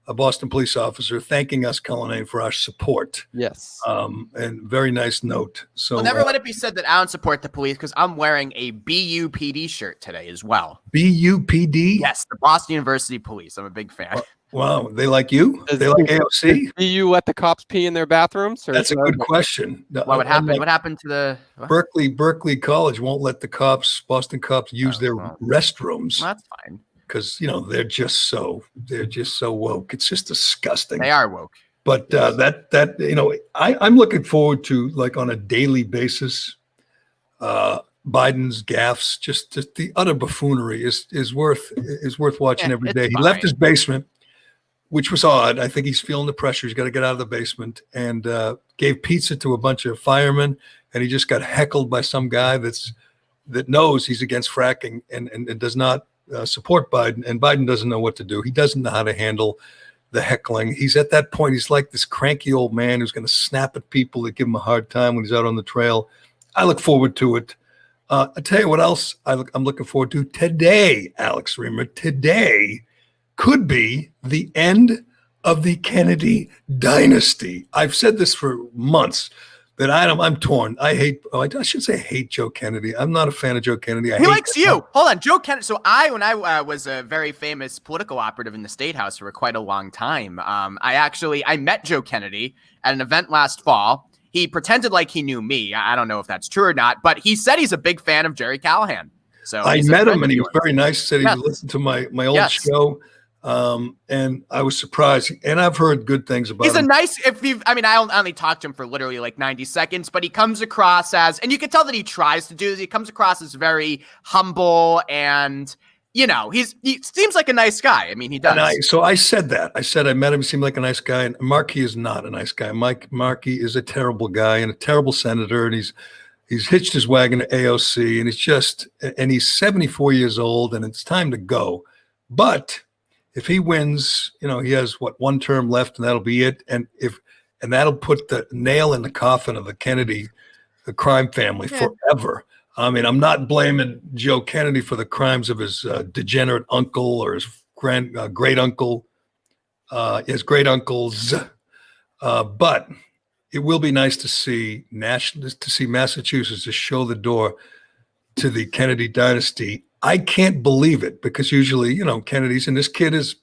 a Boston police officer thanking us, Cullinane, for our support. Yes. And very nice note. So never let it be said that I don't support the police, because I'm wearing a BUPD shirt today as well. BUPD? Yes, the Boston University Police. I'm a big fan. Wow, they like you? They like AOC? Do you let the cops pee in their bathrooms? That's a good question. What would happen? What happened to the Berkeley College won't let the Boston cops use their restrooms. Well, that's fine. Because they're just so woke. It's just disgusting. They are woke. But I'm looking forward to, like, on a daily basis, Biden's gaffes. Just the utter buffoonery is worth watching every day. He left his basement, which was odd. I think he's feeling the pressure. He's got to get out of the basement, and gave pizza to a bunch of firemen, and he just got heckled by some guy that knows he's against fracking and does not support Biden, and Biden doesn't know what to do. He doesn't know how to handle the heckling. He's at that point. He's like this cranky old man who's going to snap at people that give him a hard time when he's out on the trail. I look forward to it. I'll tell you what else I'm looking forward to today, Alex Reimer. Today could be the end of the Kennedy dynasty. I've said this for months. That I'm torn. I should say hate Joe Kennedy. I'm not a fan of Joe Kennedy. He likes you. Hold on, Joe Kennedy. So when I was a very famous political operative in the State House for quite a long time, I met Joe Kennedy at an event last fall. He pretended like he knew me. I don't know if that's true or not, but he said he's a big fan of Jerry Callahan. So I met him and he was very nice. He said he listened to my old show. And I was surprised, and I've heard good things about him. He's a nice, I only talked to him for literally like 90 seconds, but he comes across as, and you can tell that he tries to do this. He comes across as very humble and, he seems like a nice guy. I mean, he does. So I said that. I said I met him. He seemed like a nice guy. And Markey is not a nice guy. Markey is a terrible guy and a terrible senator. And he's hitched his wagon to AOC. And he's 74 years old. And it's time to go. But if he wins, he has one term left, and that'll be it. And that'll put the nail in the coffin of the crime family forever. I mean, I'm not blaming Joe Kennedy for the crimes of his degenerate uncle or his great uncle, his great uncles, but it will be nice to see Massachusetts just show the door to the Kennedy dynasty. I can't believe it because usually, Kennedy's, and this kid is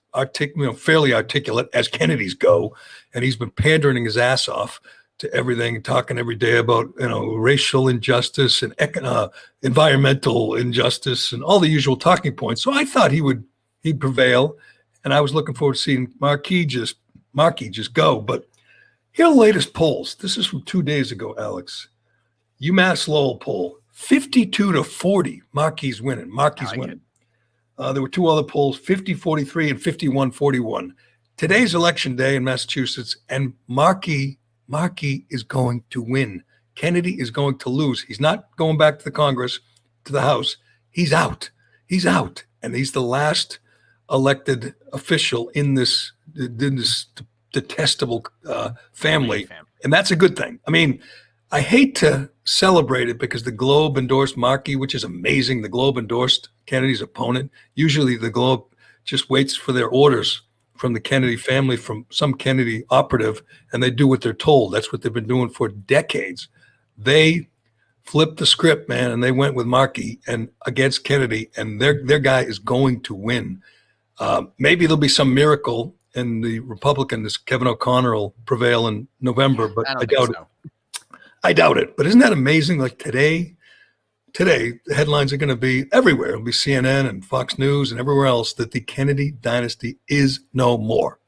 fairly articulate as Kennedys go, and he's been pandering his ass off to everything, talking every day about racial injustice and environmental injustice and all the usual talking points. So I thought he'd prevail, and I was looking forward to seeing Markey just go. But here are the latest polls. This is from 2 days ago, Alex. UMass Lowell poll, 52-40. Markey's winning. There were two other polls, 50-43 and 51-41. Today's election day in Massachusetts, and Markey is going to win. Kennedy is going to lose. He's not going back to the Congress, to the House. He's out. And he's the last elected official in this detestable family. And that's a good thing. I mean, I hate to celebrate it because the Globe endorsed Markey, which is amazing. The Globe endorsed Kennedy's opponent. Usually the Globe just waits for their orders from the Kennedy family, from some Kennedy operative, and they do what they're told. That's what they've been doing for decades. They flipped the script, man, and they went with Markey and against Kennedy, and their guy is going to win. Maybe there'll be some miracle and the Republican, this Kevin O'Connor, will prevail in November, but I doubt it. I doubt it. But isn't that amazing? Like today, the headlines are going to be everywhere. It'll be CNN and Fox News and everywhere else that the Kennedy dynasty is no more.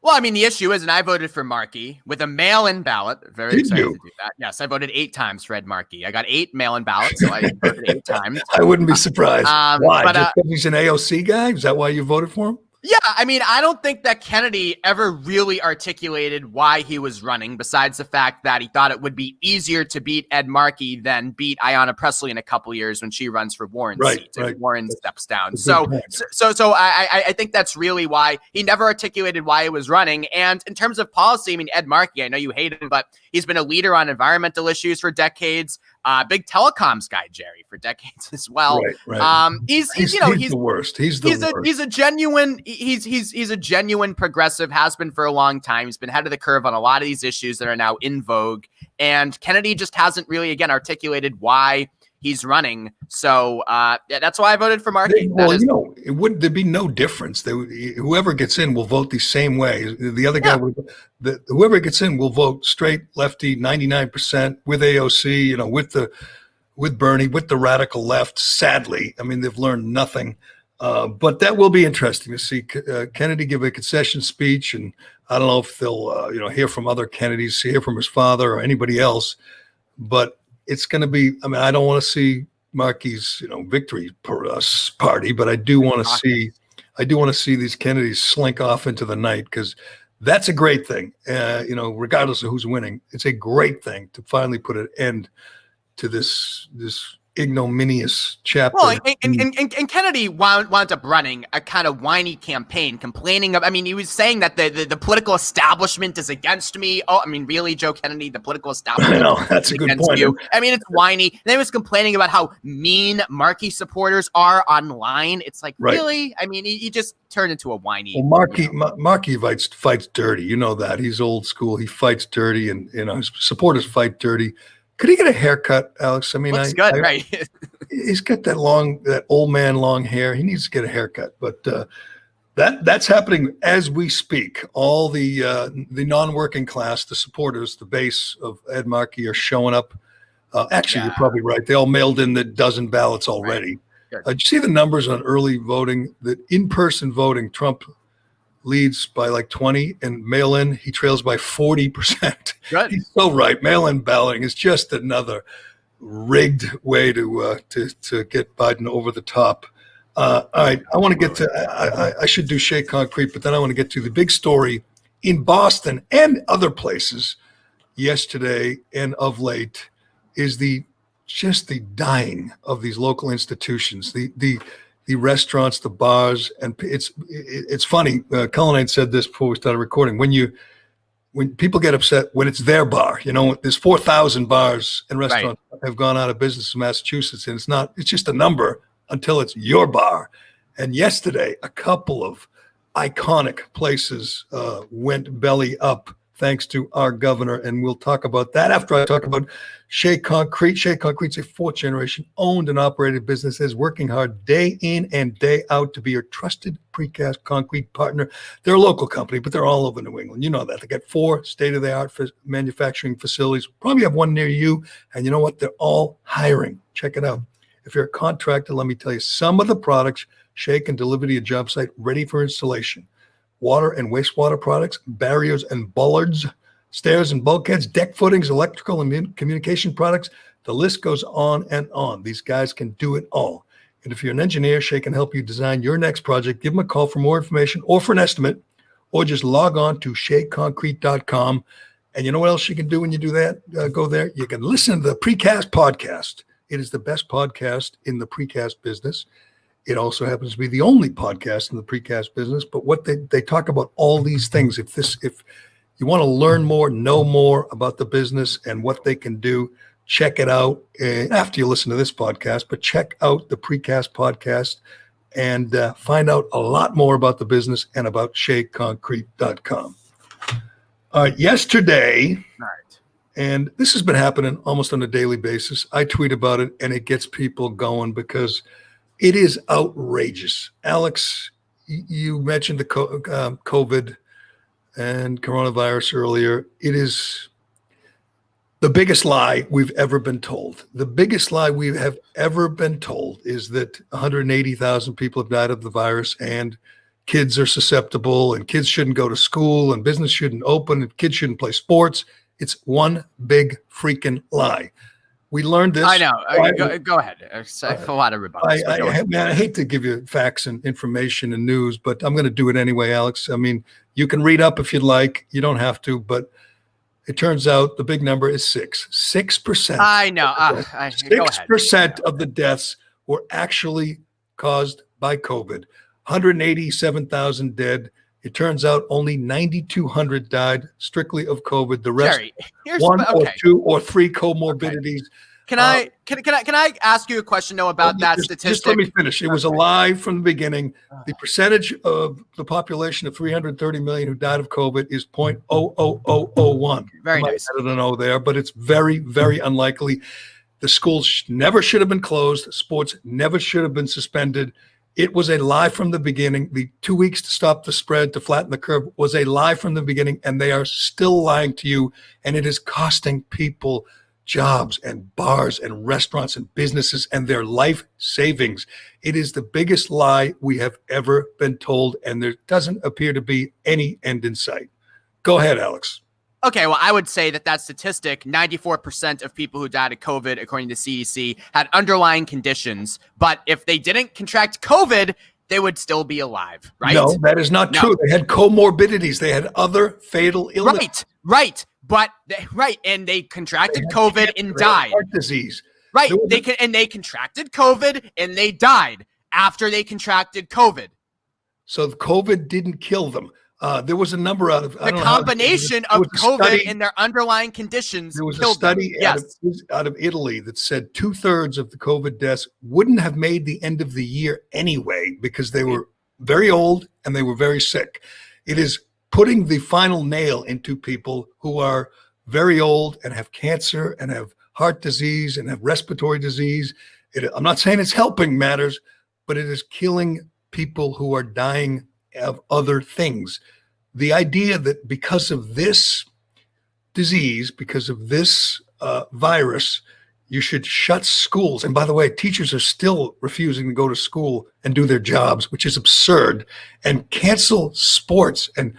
Well, I mean, the issue is, and I voted for Markey with a mail-in ballot. Very excited to do that. Yes, I voted 8 times for Ed Markey. I got 8 mail-in ballots, so I voted 8 times. I wouldn't be surprised. Why? Just because he's an AOC guy? Is that why you voted for him? Yeah, I mean, I don't think that Kennedy ever really articulated why he was running, besides the fact that he thought it would be easier to beat Ed Markey than beat Ayanna Pressley in a couple years when she runs for Warren's seat if Warren steps down. So I think that's really why he never articulated why he was running. And in terms of policy, I mean, Ed Markey, I know you hate him, but he's been a leader on environmental issues for decades. Big telecoms guy, Jerry, for decades as well. Right. He's the worst. He's a genuine progressive, has been for a long time. He's been ahead of the curve on a lot of these issues that are now in vogue. And Kennedy just hasn't really, again, articulated why he's running. So that's why I voted for Markey. There'd be no difference. Whoever gets in will vote the same way. The other guy, whoever gets in will vote straight lefty, 99% with AOC, with Bernie, with the radical left. Sadly, I mean, they've learned nothing. But that will be interesting to see Kennedy give a concession speech, and I don't know if they'll hear from other Kennedys, hear from his father or anybody else. But it's going to be. I mean, I don't want to see Markey's victory party, but I do want to see these Kennedys slink off into the night, because that's a great thing. Regardless of who's winning, it's a great thing to finally put an end to this ignominious chapter. Well, and Kennedy wound up running a kind of whiny campaign, complaining of. I mean, he was saying that the political establishment is against me. Oh, I mean, really, Joe Kennedy, the political establishment. I know, that's a good point. You. I mean, it's whiny. And then he was complaining about how mean Markey supporters are online. It's like, really? I mean, he just turned into a whiny. Well, Markey fights dirty. You know that. He's old school. He fights dirty, and his supporters fight dirty. Could he get a haircut, Alex? I mean, looks good, right? He's got that old man long hair. He needs to get a haircut, but that's happening as we speak. All the non-working class, the supporters, the base of Ed Markey are showing up. You're probably right. They all mailed in the dozen ballots already. Right. Did you see the numbers on early voting? That in-person voting, Trump leads by like 20, and mail-in he trails by 40%. Good. He's so right. Mail-in balloting is just another rigged way to get Biden over the top. All right, I want to get to. I should do Shea Concrete, but then I want to get to the big story in Boston and other places yesterday and of late is the dying of these local institutions, the restaurants, the bars, and it's funny. Cullinane said this before we started recording. When people get upset when it's their bar, there's 4,000 bars and restaurants have gone out of business in Massachusetts, and it's just a number until it's your bar. And yesterday, a couple of iconic places went belly up thanks to our governor, and we'll talk about that after I talk about Shea Concrete. Shea Concrete's a fourth-generation owned and operated business that is working hard day in and day out to be your trusted precast concrete partner. They're a local company, but they're all over New England. You know that. They got 4 state-of-the-art manufacturing facilities. Probably have one near you, and you know what? They're all hiring. Check it out. If you're a contractor, let me tell you, some of the products Shea can deliver to your job site ready for installation. Water and wastewater products, barriers and bollards, stairs and bulkheads, deck footings, electrical and communication products. The list goes on and on. These guys can do it all. And if you're an engineer, Shea can help you design your next project. Give them a call for more information or for an estimate, or just log on to sheaconcrete.com. And you know what else you can do when you do that? Go there. You can listen to the Precast podcast. It is the best podcast in the precast business. It also happens to be the only podcast in the precast business. But what they talk about all these things. If you want to learn more, know more about the business and what they can do, check it out after you listen to this podcast. But check out the Precast podcast and find out a lot more about the business and about sheaconcrete.com. Yesterday, and this has been happening almost on a daily basis, I tweet about it, and it gets people going because it is outrageous. Alex, you mentioned the COVID and coronavirus earlier. It is the biggest lie we've ever been told. The biggest lie we have ever been told is that 180,000 people have died of the virus, and kids are susceptible, and kids shouldn't go to school, and business shouldn't open, and kids shouldn't play sports. It's one big freaking lie. We learned this. I know. Go ahead. A lot of rebuttals. I hate to give you facts and information and news, but I'm going to do it anyway, Alex. I mean, you can read up if you'd like. You don't have to, but it turns out the big number is 6%. I know. 6% of the deaths were actually caused by COVID. 187,000 dead. It turns out only 9,200 died strictly of COVID. The rest, or 2 or 3 comorbidities. Can I ask you a question though about that statistic? Just let me finish. It was a lie from the beginning. The percentage of the population of 330 million who died of COVID is 0.00001. Very nice. I don't know there, but it's very, very unlikely. The schools never should have been closed. Sports never should have been suspended. It was a lie from the beginning. The 2 weeks to stop the spread, to flatten the curve, was a lie from the beginning, and they are still lying to you, and it is costing people jobs and bars and restaurants and businesses and their life savings. It is the biggest lie we have ever been told, and there doesn't appear to be any end in sight. Go ahead, Alex. Okay, well, I would say that statistic, 94% of people who died of COVID, according to CDC, had underlying conditions. But if they didn't contract COVID, they would still be alive, right? No, that is not true. They had comorbidities. They had other fatal illnesses. Right. But and they contracted COVID and died. Heart disease. Right. They contracted COVID and they died after they contracted COVID. So COVID didn't kill them. There was a number out of the combination of COVID and their underlying conditions. There was a study out of Italy that said 2/3 of the COVID deaths wouldn't have made the end of the year anyway because they were very old and they were very sick. It is putting the final nail into people who are very old and have cancer and have heart disease and have respiratory disease. I'm not saying it's helping matters, but it is killing people who are dying of other things. The idea that because of this disease, because of this virus, you should shut schools. And by the way, teachers are still refusing to go to school and do their jobs, which is absurd, and cancel sports and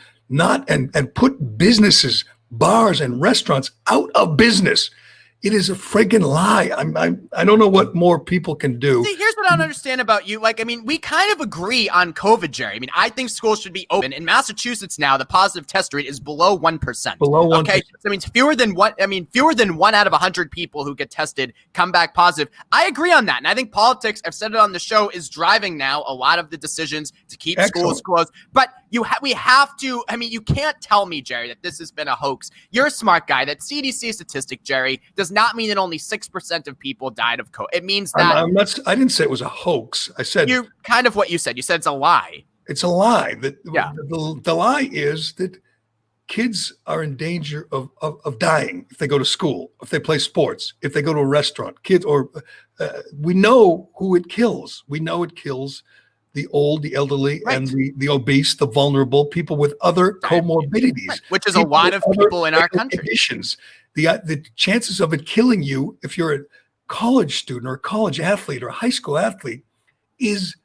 put businesses, bars and restaurants out of business It is a friggin' lie. I don't know what more people can do. See, here's what I don't understand about you. Like, I mean, we kind of agree on COVID, Jerry. I mean, I think schools should be open. In Massachusetts now, the positive test rate is below 1%. Below 1%. Okay, so I mean, fewer than one out of 100 people who get tested come back positive. I agree on that, and I think politics, I've said it on the show, is driving now a lot of the decisions to keep schools closed. But we have to. I mean, you can't tell me, Jerry, that this has been a hoax. You're a smart guy. That CDC statistic, Jerry, does not mean that only 6% of people died of COVID. It means that I didn't say it was a hoax. I said you kind of what you said. You said it's a lie. It's a lie. The lie is that kids are in danger of dying if they go to school, if they play sports, if they go to a restaurant. Kids, or we know who it kills. We know it kills the old, the elderly, right, and the obese, the vulnerable, people with other comorbidities, right, which is a lot of people in our country. Conditions. The chances of it killing you if you're a college student or a college athlete or a high school athlete is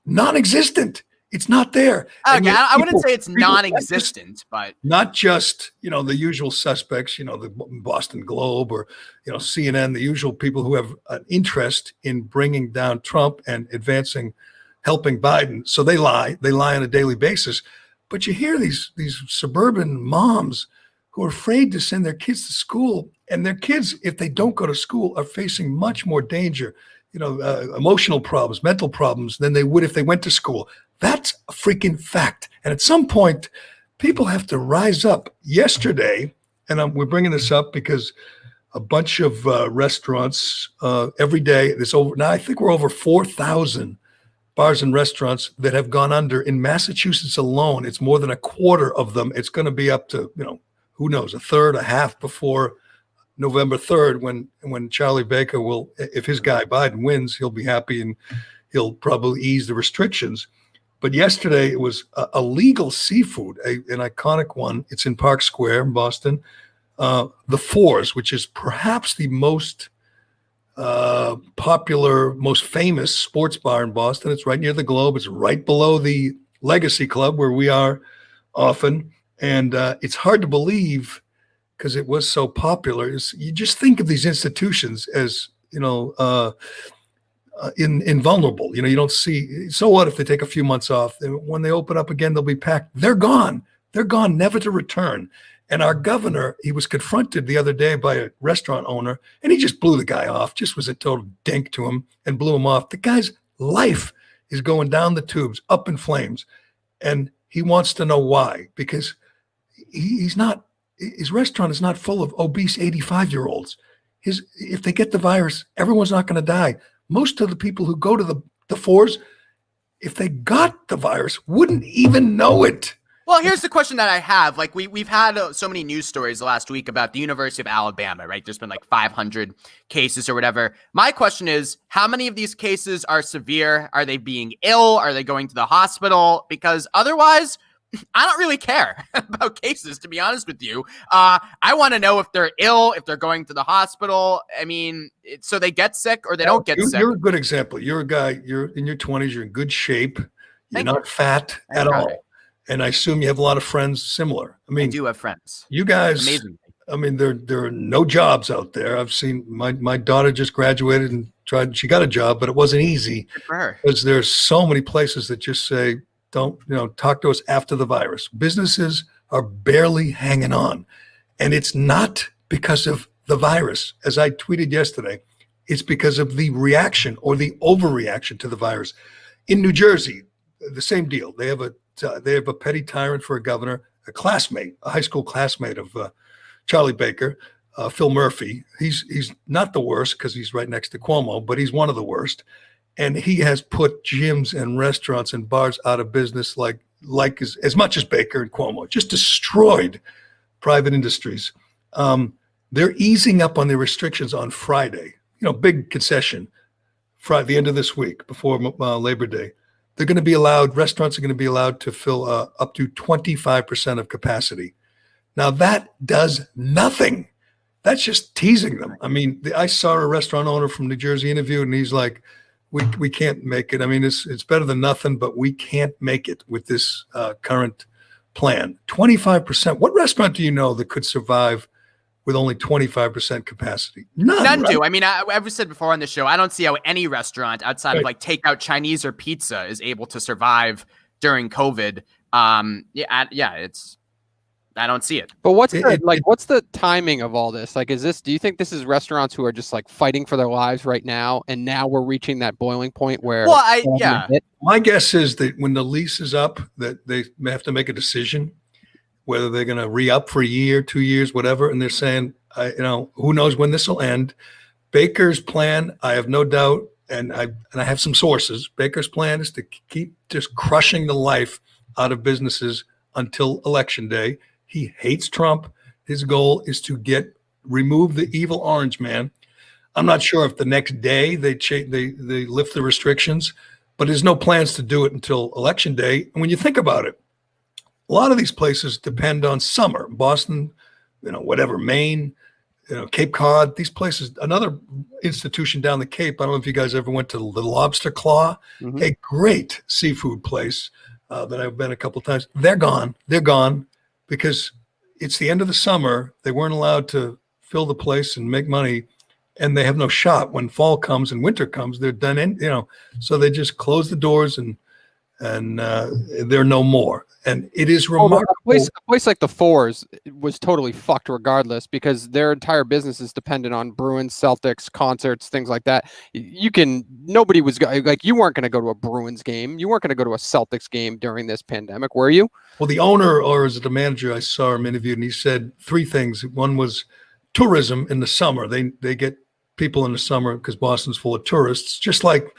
non-existent. It's not there. Okay, I wouldn't say it's non-existent, but not just, the usual suspects, the Boston Globe or, CNN, the usual people who have an interest in bringing down Trump and helping Biden. So they lie on a daily basis. But you hear these suburban moms who are afraid to send their kids to school, and their kids, if they don't go to school, are facing much more danger, emotional problems, mental problems than they would if they went to school. That's a freaking fact. And at some point, people have to rise up. Yesterday, and we're bringing this up because a bunch of restaurants every day, now I think we're over 4,000 bars and restaurants that have gone under in Massachusetts alone. It's more than a quarter of them. It's going to be up to, who knows, a third, a half before November 3rd, when Charlie Baker will, if his guy Biden wins, he'll be happy and he'll probably ease the restrictions. But yesterday it was a legal seafood, an iconic one. It's in Park Square in Boston. The Fours, which is perhaps the most popular, most famous sports bar in Boston. It's right near the Globe. It's right below the Legacy Club where we are often. And it's hard to believe because it was so popular. You just think of these institutions as, invulnerable. You don't see, so what if they take a few months off? When they open up again, they'll be packed. They're gone. They're gone, never to return. And our governor, he was confronted the other day by a restaurant owner, and he just blew the guy off, just was a total dink to him and blew him off. The guy's life is going down the tubes, up in flames. And he wants to know why, because his restaurant is not full of obese 85-year-olds. If they get the virus, everyone's not going to die. Most of the people who go to the Fours, if they got the virus, wouldn't even know it. Well, here's the question that I have. Like we've had so many news stories the last week about the University of Alabama, right? There's been like 500 cases or whatever. My question is, how many of these cases are severe? Are they being ill? Are they going to the hospital? Because otherwise, I don't really care about cases, to be honest with you. I want to know if they're ill, if they're going to the hospital. I mean, so they get sick or they don't get sick. You're a good example. You're a guy, you're in your 20s, you're in good shape. You're not fat at all. And I assume you have a lot of friends similar. I mean, I do have friends. You guys, amazing. I mean, there are no jobs out there. I've seen my daughter just graduated and she got a job, but it wasn't easy. Good for her. Because there's so many places that just say, don't, talk to us after the virus. Businesses are barely hanging on. And it's not because of the virus. As I tweeted yesterday, it's because of the reaction or the overreaction to the virus. In New Jersey, the same deal. They have a petty tyrant for a governor, a high school classmate of Charlie Baker, Phil Murphy. He's not the worst because he's right next to Cuomo, but he's one of the worst. And he has put gyms and restaurants and bars out of business like as much as Baker and Cuomo, just destroyed private industries. They're easing up on the restrictions on Friday, big concession, Friday, the end of this week before Labor Day. They're going to be allowed, restaurants are going to be allowed to fill up to 25% of capacity. Now that does nothing. That's just teasing them. I mean, I saw a restaurant owner from New Jersey interviewed, and he's like, we can't make it. I mean, it's better than nothing, but we can't make it with this current plan. 25%. What restaurant do you know that could survive with only 25% capacity? None None right? do. I mean, I've said before on the show, I don't see how any restaurant outside of like takeout Chinese or pizza is able to survive during COVID. I don't see it. But what's the timing of all this? Like, do you think this is restaurants who are just like fighting for their lives right now, and now we're reaching that boiling point where? My guess is that when the lease is up, that they may have to make a decision whether they're going to re-up for a year, 2 years, whatever, and they're saying, who knows when this will end. Baker's plan, I have no doubt, and I have some sources. Baker's plan is to keep just crushing the life out of businesses until Election Day. He hates Trump. His goal is to remove the evil orange man. I'm not sure if the next day they lift the restrictions, but there's no plans to do it until Election Day. And when you think about it, a lot of these places depend on summer. Boston, Maine, Cape Cod, these places. Another institution down the Cape, I don't know if you guys ever went to the Lobster Claw, a great seafood place that I've been a couple of times. They're gone. They're gone because it's the end of the summer. They weren't allowed to fill the place and make money, and they have no shot. When fall comes and winter comes, they're done. So they just close the doors and they're no more. And it is remarkable. A place like the Fours was totally fucked regardless because their entire business is dependent on Bruins, Celtics, concerts, things like that. Nobody was like, you weren't going to go to a Bruins game. You weren't going to go to a Celtics game during this pandemic, were you? Well, the owner, or is it the manager, I saw him interviewed, and he said three things. One was tourism in the summer. They get people in the summer because Boston's full of tourists, just like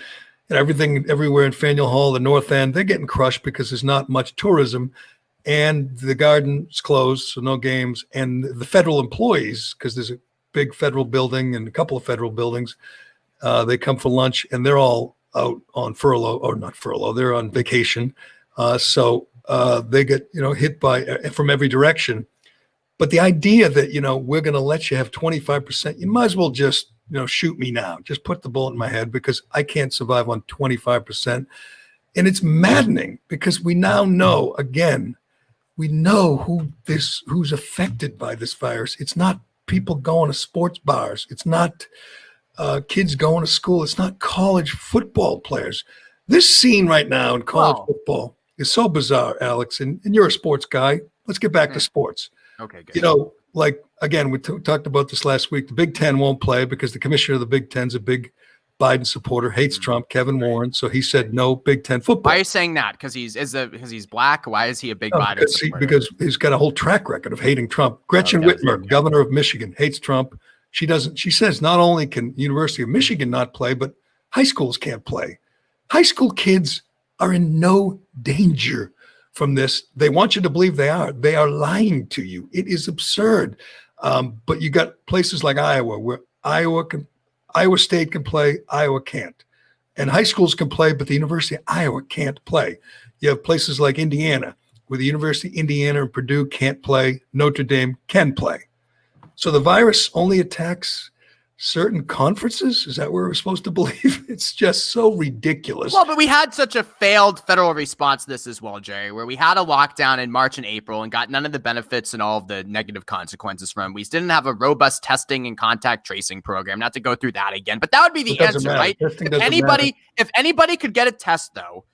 everything everywhere in Faneuil Hall, the North End, they're getting crushed because there's not much tourism, and the Garden's closed, so no games. And the federal employees, because there's a big federal building and a couple of federal buildings, they come for lunch, and they're all out on furlough, or not furlough, they're on vacation. So they get hit from every direction. But the idea that we're going to let you have 25%, you might as well just shoot me now. Just put the bullet in my head because I can't survive on 25%. And it's maddening because we now know, again, who's affected by this virus. It's not people going to sports bars. It's not kids going to school. It's not college football players. This scene right now in college football is so bizarre, Alex, and you're a sports guy. Let's get back to sports. Okay, good. Again, we talked about this last week. The Big Ten won't play because the commissioner of the Big Ten's a big Biden supporter, hates Trump, Kevin Warren. So he said no Big Ten football. Why are you saying that? Because he's black? Why is he a big Biden supporter? Because he's got a whole track record of hating Trump. Gretchen Whitmer, governor of Michigan, hates Trump. She says not only can University of Michigan not play, but high schools can't play. High school kids are in no danger from this. They want you to believe they are. They are lying to you. It is absurd. But you got places like Iowa where Iowa State can play, Iowa can't. And high schools can play, but the University of Iowa can't play. You have places like Indiana where the University of Indiana and Purdue can't play, Notre Dame can play. So the virus only attacks certain conferences? Is that what we're supposed to believe? It's just so ridiculous. Well, but we had such a failed federal response to this as well, Jerry, where we had a lockdown in March and April and got none of the benefits and all of the negative consequences from it. We didn't have a robust testing and contact tracing program. Not to go through that again, but that would be the answer, right? If anybody could get a test, though,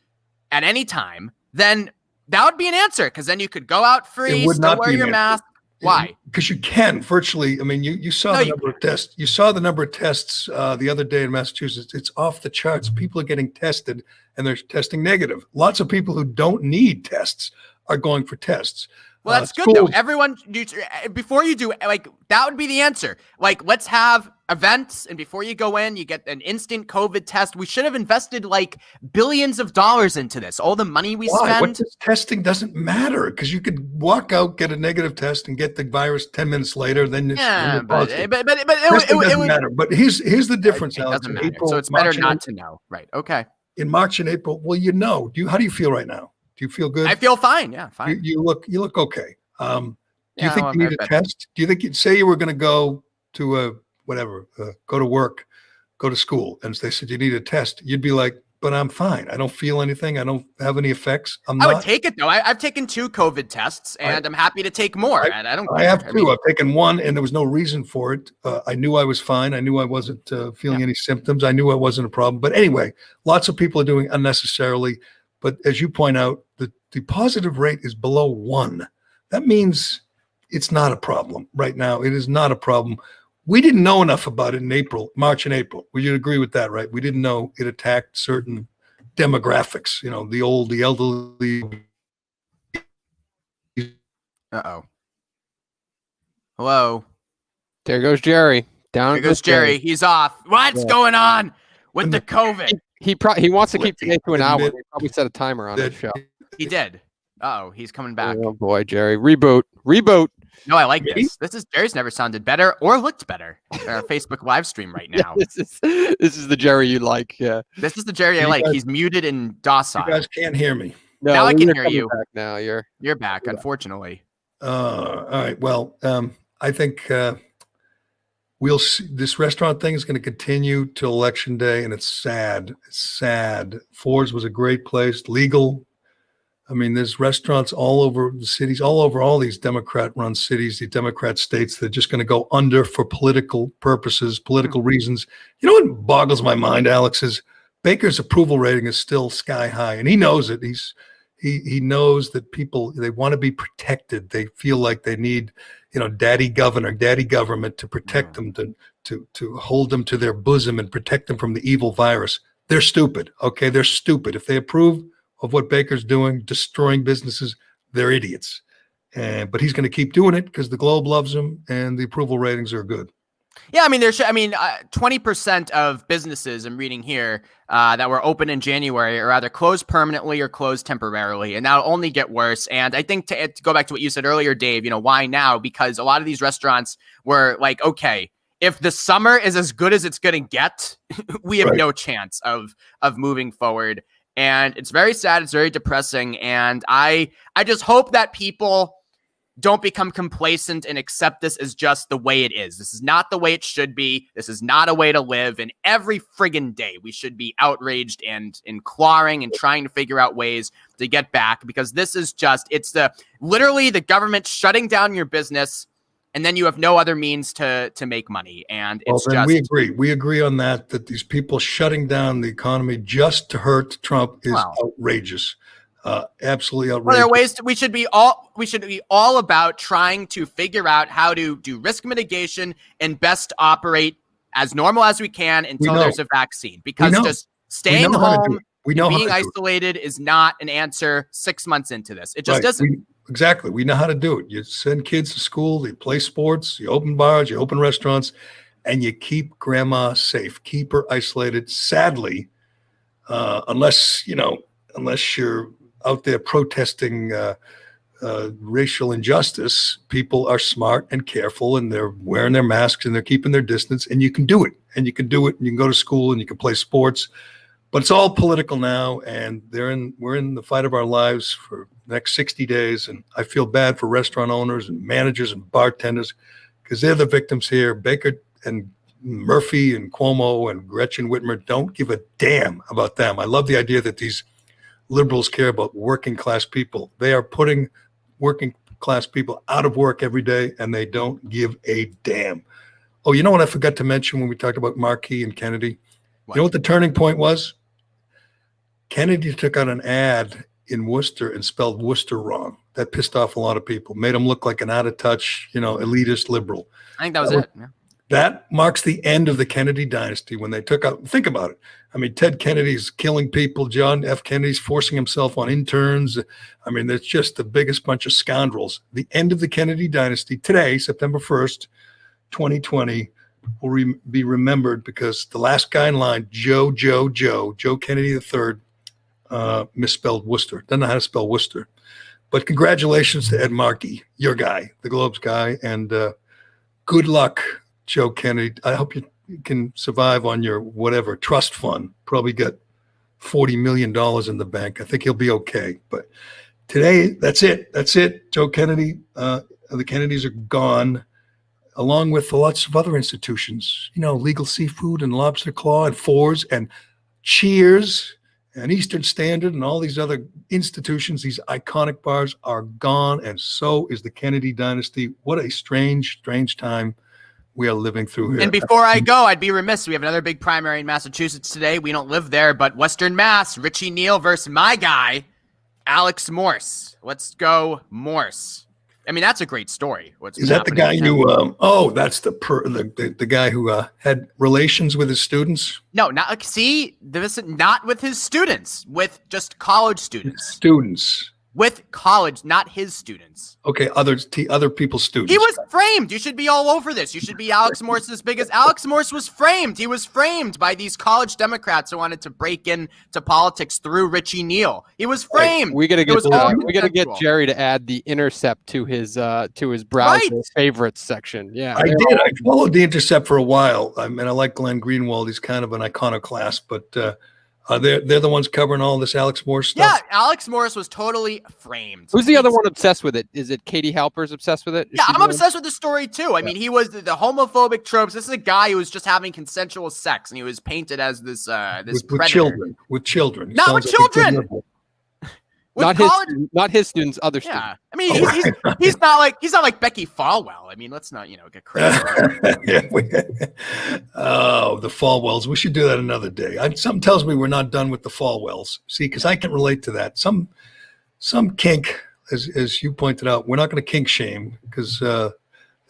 at any time, then that would be an answer, because then you could go out free, still wear your mask. Why? Because you can virtually. I mean, you saw the number of tests. You saw the number of tests the other day in Massachusetts. It's off the charts. People are getting tested, and they're testing negative. Lots of people who don't need tests are going for tests. Well, that's good, though. Everyone, before you do, that would be the answer. Let's have events, and before you go in, you get an instant COVID test. We should have invested billions of dollars into this. All the money we spend. What this testing doesn't matter, because you could walk out, get a negative test, and get the virus 10 minutes later. Then it's but it doesn't matter. But here's the difference, Alex. In April, so it's better not to know, right? Okay. In March and April, well, how do you feel right now? Do you feel good? I feel fine. Yeah, fine. You look okay. Do you think you need a test? Do you think say you were going to go to go to work, go to school, and they said you need a test? You'd be like, but I'm fine. I don't feel anything. I don't have any effects. I would take it though. I've taken 2 COVID tests, and I'm happy to take more. I don't. I have 2. I've taken 1, and there was no reason for it. I knew I was fine. I knew I wasn't feeling any symptoms. I knew I wasn't a problem. But anyway, lots of people are doing unnecessarily. But as you point out, the positive rate is below 1. That means it's not a problem right now. It is not a problem. We didn't know enough about it in March and April. Would you agree with that, right? We didn't know it attacked certain demographics, the elderly. Uh-oh. Hello. There goes Jerry. There goes Jerry. He's off. What's going on with the COVID? He wants to keep today to an hour. He probably set a timer on that show. He did. Uh-oh, he's coming back. Oh boy, Jerry. Reboot. No, I like this. Jerry's never sounded better or looked better on our Facebook live stream right now. This is the Jerry you like. Yeah. This is the Jerry I like. He's muted and docile. You guys can't hear me. No, now I can hear you. Back now you're back, unfortunately. All right. Well, I think we'll see. This restaurant thing is going to continue till Election Day, and it's sad. It's sad. Ford's was a great place, legal. I mean, there's restaurants all over the cities, all over all these Democrat-run cities, the Democrat states that are just going to go under for political purposes, political reasons. You know what boggles my mind, Alex, is Baker's approval rating is still sky high, and he knows it. He knows that people, they want to be protected. They feel like they need, daddy government to protect them, to hold them to their bosom and protect them from the evil virus. They're stupid. Okay, they're stupid. If they approve of what Baker's doing, destroying businesses, they're idiots. But he's going to keep doing it because the Globe loves him and the approval ratings are good. Yeah, I mean, 20% of businesses I'm reading here that were open in January are either closed permanently or closed temporarily, and that'll only get worse. And I think to go back to what you said earlier, Dave, why now? Because a lot of these restaurants were like, okay, if the summer is as good as it's going to get, we have no chance of moving forward. And it's very sad. It's very depressing. And I just hope that people don't become complacent and accept this as just the way it is. This is not the way it should be. This is not a way to live. And every friggin' day we should be outraged and clawing and trying to figure out ways to get back, because this is it's literally the government shutting down your business, and then you have no other means to make money. And it's we agree on that these people shutting down the economy just to hurt Trump is outrageous. Absolutely outrageous. Well, there are ways we should be all about trying to figure out how to do risk mitigation and best operate as normal as we can until there's a vaccine, because just staying home, being isolated is not an answer 6 months into this. It just doesn't. Exactly. We know how to do it. You send kids to school, they play sports, you open bars, you open restaurants, and you keep grandma safe, keep her isolated. Sadly, unless you're out there protesting racial injustice, people are smart and careful, and they're wearing their masks and they're keeping their distance, and you can do it. And you can go to school and you can play sports. But it's all political now, and we're in the fight of our lives for the next 60 days. And I feel bad for restaurant owners and managers and bartenders, because they're the victims here. Baker and Murphy and Cuomo and Gretchen Whitmer don't give a damn about them. I love the idea that these liberals care about working class people. They are putting working class people out of work every day, and they don't give a damn. Oh, you know what I forgot to mention when we talked about Markey and Kennedy? What? You know what the turning point was? Kennedy took out an ad in Worcester and spelled Worcester wrong. That pissed off a lot of people, made him look like an out-of-touch, elitist liberal. I think that was it. Yeah. That marks the end of the Kennedy dynasty when they took out, think about it. I mean, Ted Kennedy's killing people. John F. Kennedy's forcing himself on interns. I mean, it's just the biggest bunch of scoundrels. The end of the Kennedy dynasty today, September 1st, 2020, will be remembered because the last guy in line, Joe Kennedy III, misspelled Worcester. Doesn't know how to spell Worcester. But congratulations to Ed Markey, your guy, the Globe's guy, and good luck, Joe Kennedy. I hope you can survive on your whatever trust fund. Probably got $40 million in the bank. I think he'll be okay. But today, that's it. That's it. Joe Kennedy, the Kennedys are gone, along with lots of other institutions, Legal Seafood and Lobster Claw and Fours and Cheers. And Eastern Standard and all these other institutions, these iconic bars are gone, and so is the Kennedy dynasty. What a strange, strange time we are living through here. And before I go, I'd be remiss. We have another big primary in Massachusetts today. We don't live there, but Western Mass, Richie Neal versus my guy, Alex Morse. Let's go Morse. I mean, that's a great story. Is that the guy who? That's the guy who had relations with his students. No, not not with his students, with just college students. Students. With college, not his students. Okay, other people's students. He was framed. You should be all over this. You should be Alex Morse's biggest. Alex Morse was framed. He was framed by these college Democrats who wanted to break into politics through Richie Neal. He was framed. We gotta get Jerry to add the Intercept to his browser favorites section. Yeah, I did. I followed the Intercept for a while. I mean, I like Glenn Greenwald. He's kind of an iconoclast, but. They're the ones covering all this Alex Morse stuff. Yeah, Alex Morse was totally framed. Who's the other one obsessed with it? Is it Katie Halper's obsessed with it? Yeah, I'm obsessed with the story too. I mean, he was the homophobic tropes. This is a guy who was just having consensual sex, and he was painted as this predator. With children. Not with children. Not his students, other students. Yeah, I mean, he's not like Becky Falwell. I mean, let's not get crazy. The Falwells. We should do that another day. Something tells me we're not done with the Falwells. See, because I can relate to that. Some kink, as you pointed out, we're not going to kink shame because there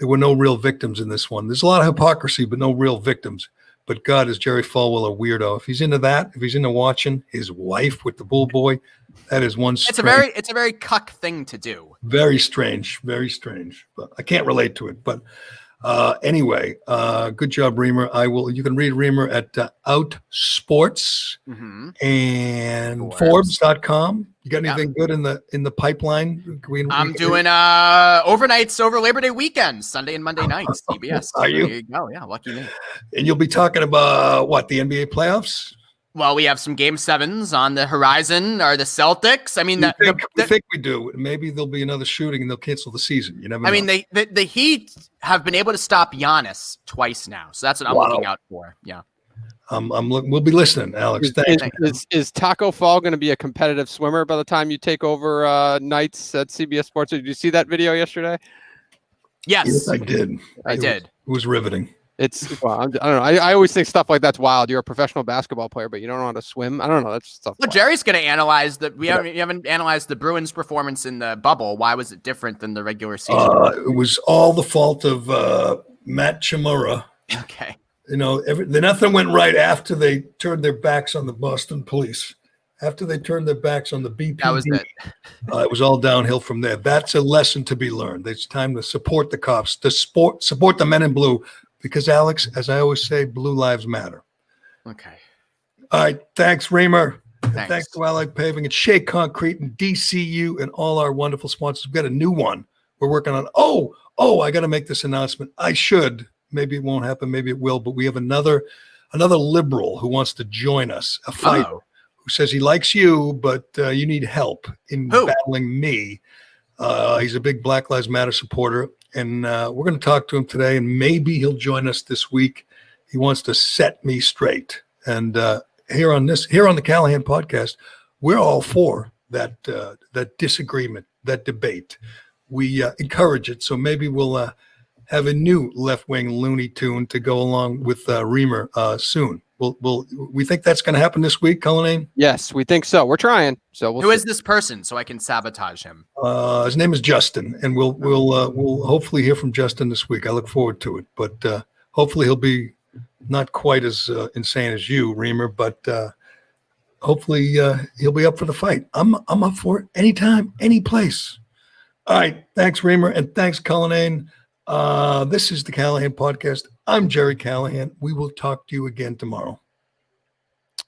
were no real victims in this one. There's a lot of hypocrisy, but no real victims. But God, is Jerry Falwell a weirdo? If he's into that, if he's into watching his wife with the bull boy, that is one. It's a very cuck thing to do. Very strange, but I can't relate to it. But anyway, good job, Reimer. You can read Reimer at Outsports and Forbes.com. You got anything good in the pipeline? I'm doing overnights over Labor Day weekend, Sunday and Monday nights, CBS. Are you? There you go. Yeah, lucky me. And you'll be talking about what, the NBA playoffs? Well, we have some Game 7s on the horizon. Are the Celtics? I mean, I think we do. Maybe there'll be another shooting and they'll cancel the season. You never know. I mean, the Heat have been able to stop Giannis twice now, so that's what I'm looking out for. Yeah. We'll be listening, Alex. Thanks. Is Taco Fall going to be a competitive swimmer by the time you take over nights at CBS Sports? Did you see that video yesterday? Yes, I did. It was riveting. I don't know. I always think stuff like that's wild. You're a professional basketball player, but you don't know how to swim. I don't know. That's stuff. Well, Jerry's going to analyze we haven't analyzed the Bruins' performance in the bubble. Why was it different than the regular season? It was all the fault of Matt Chimura. Okay. Nothing went right after they turned their backs on the Boston police. After they turned their backs on the BPD, that was it. It was all downhill from there. That's a lesson to be learned. It's time to support the cops, to support the men in blue. Because, Alex, as I always say, blue lives matter. Okay. All right. Thanks, Reimer. Thanks to Allied Paving and Shea Concrete and DCU and all our wonderful sponsors. We've got a new one we're working on. I got to make this announcement. I should. Maybe it won't happen. Maybe it will. But we have another liberal who wants to join us, a fighter who says he likes you, but you need help in battling me. He's a big Black Lives Matter supporter. And we're going to talk to him today, and maybe he'll join us this week. He wants to set me straight. And here on the Callahan podcast, we're all for that disagreement, that debate. We encourage it. So maybe we'll have a new left-wing Looney Tune to go along with Reimer soon. We think that's going to happen this week, Cullinane? Yes, we think so. We're trying. So who is this person so I can sabotage him? His name is Justin, and we'll hopefully hear from Justin this week. I look forward to it, but hopefully he'll be not quite as insane as you, Reimer, but hopefully he'll be up for the fight. I'm up for it anytime, any place. All right, thanks, Reimer, and thanks, Cullinane. This is the Callahan Podcast. I'm Jerry Callahan. We will talk to you again tomorrow.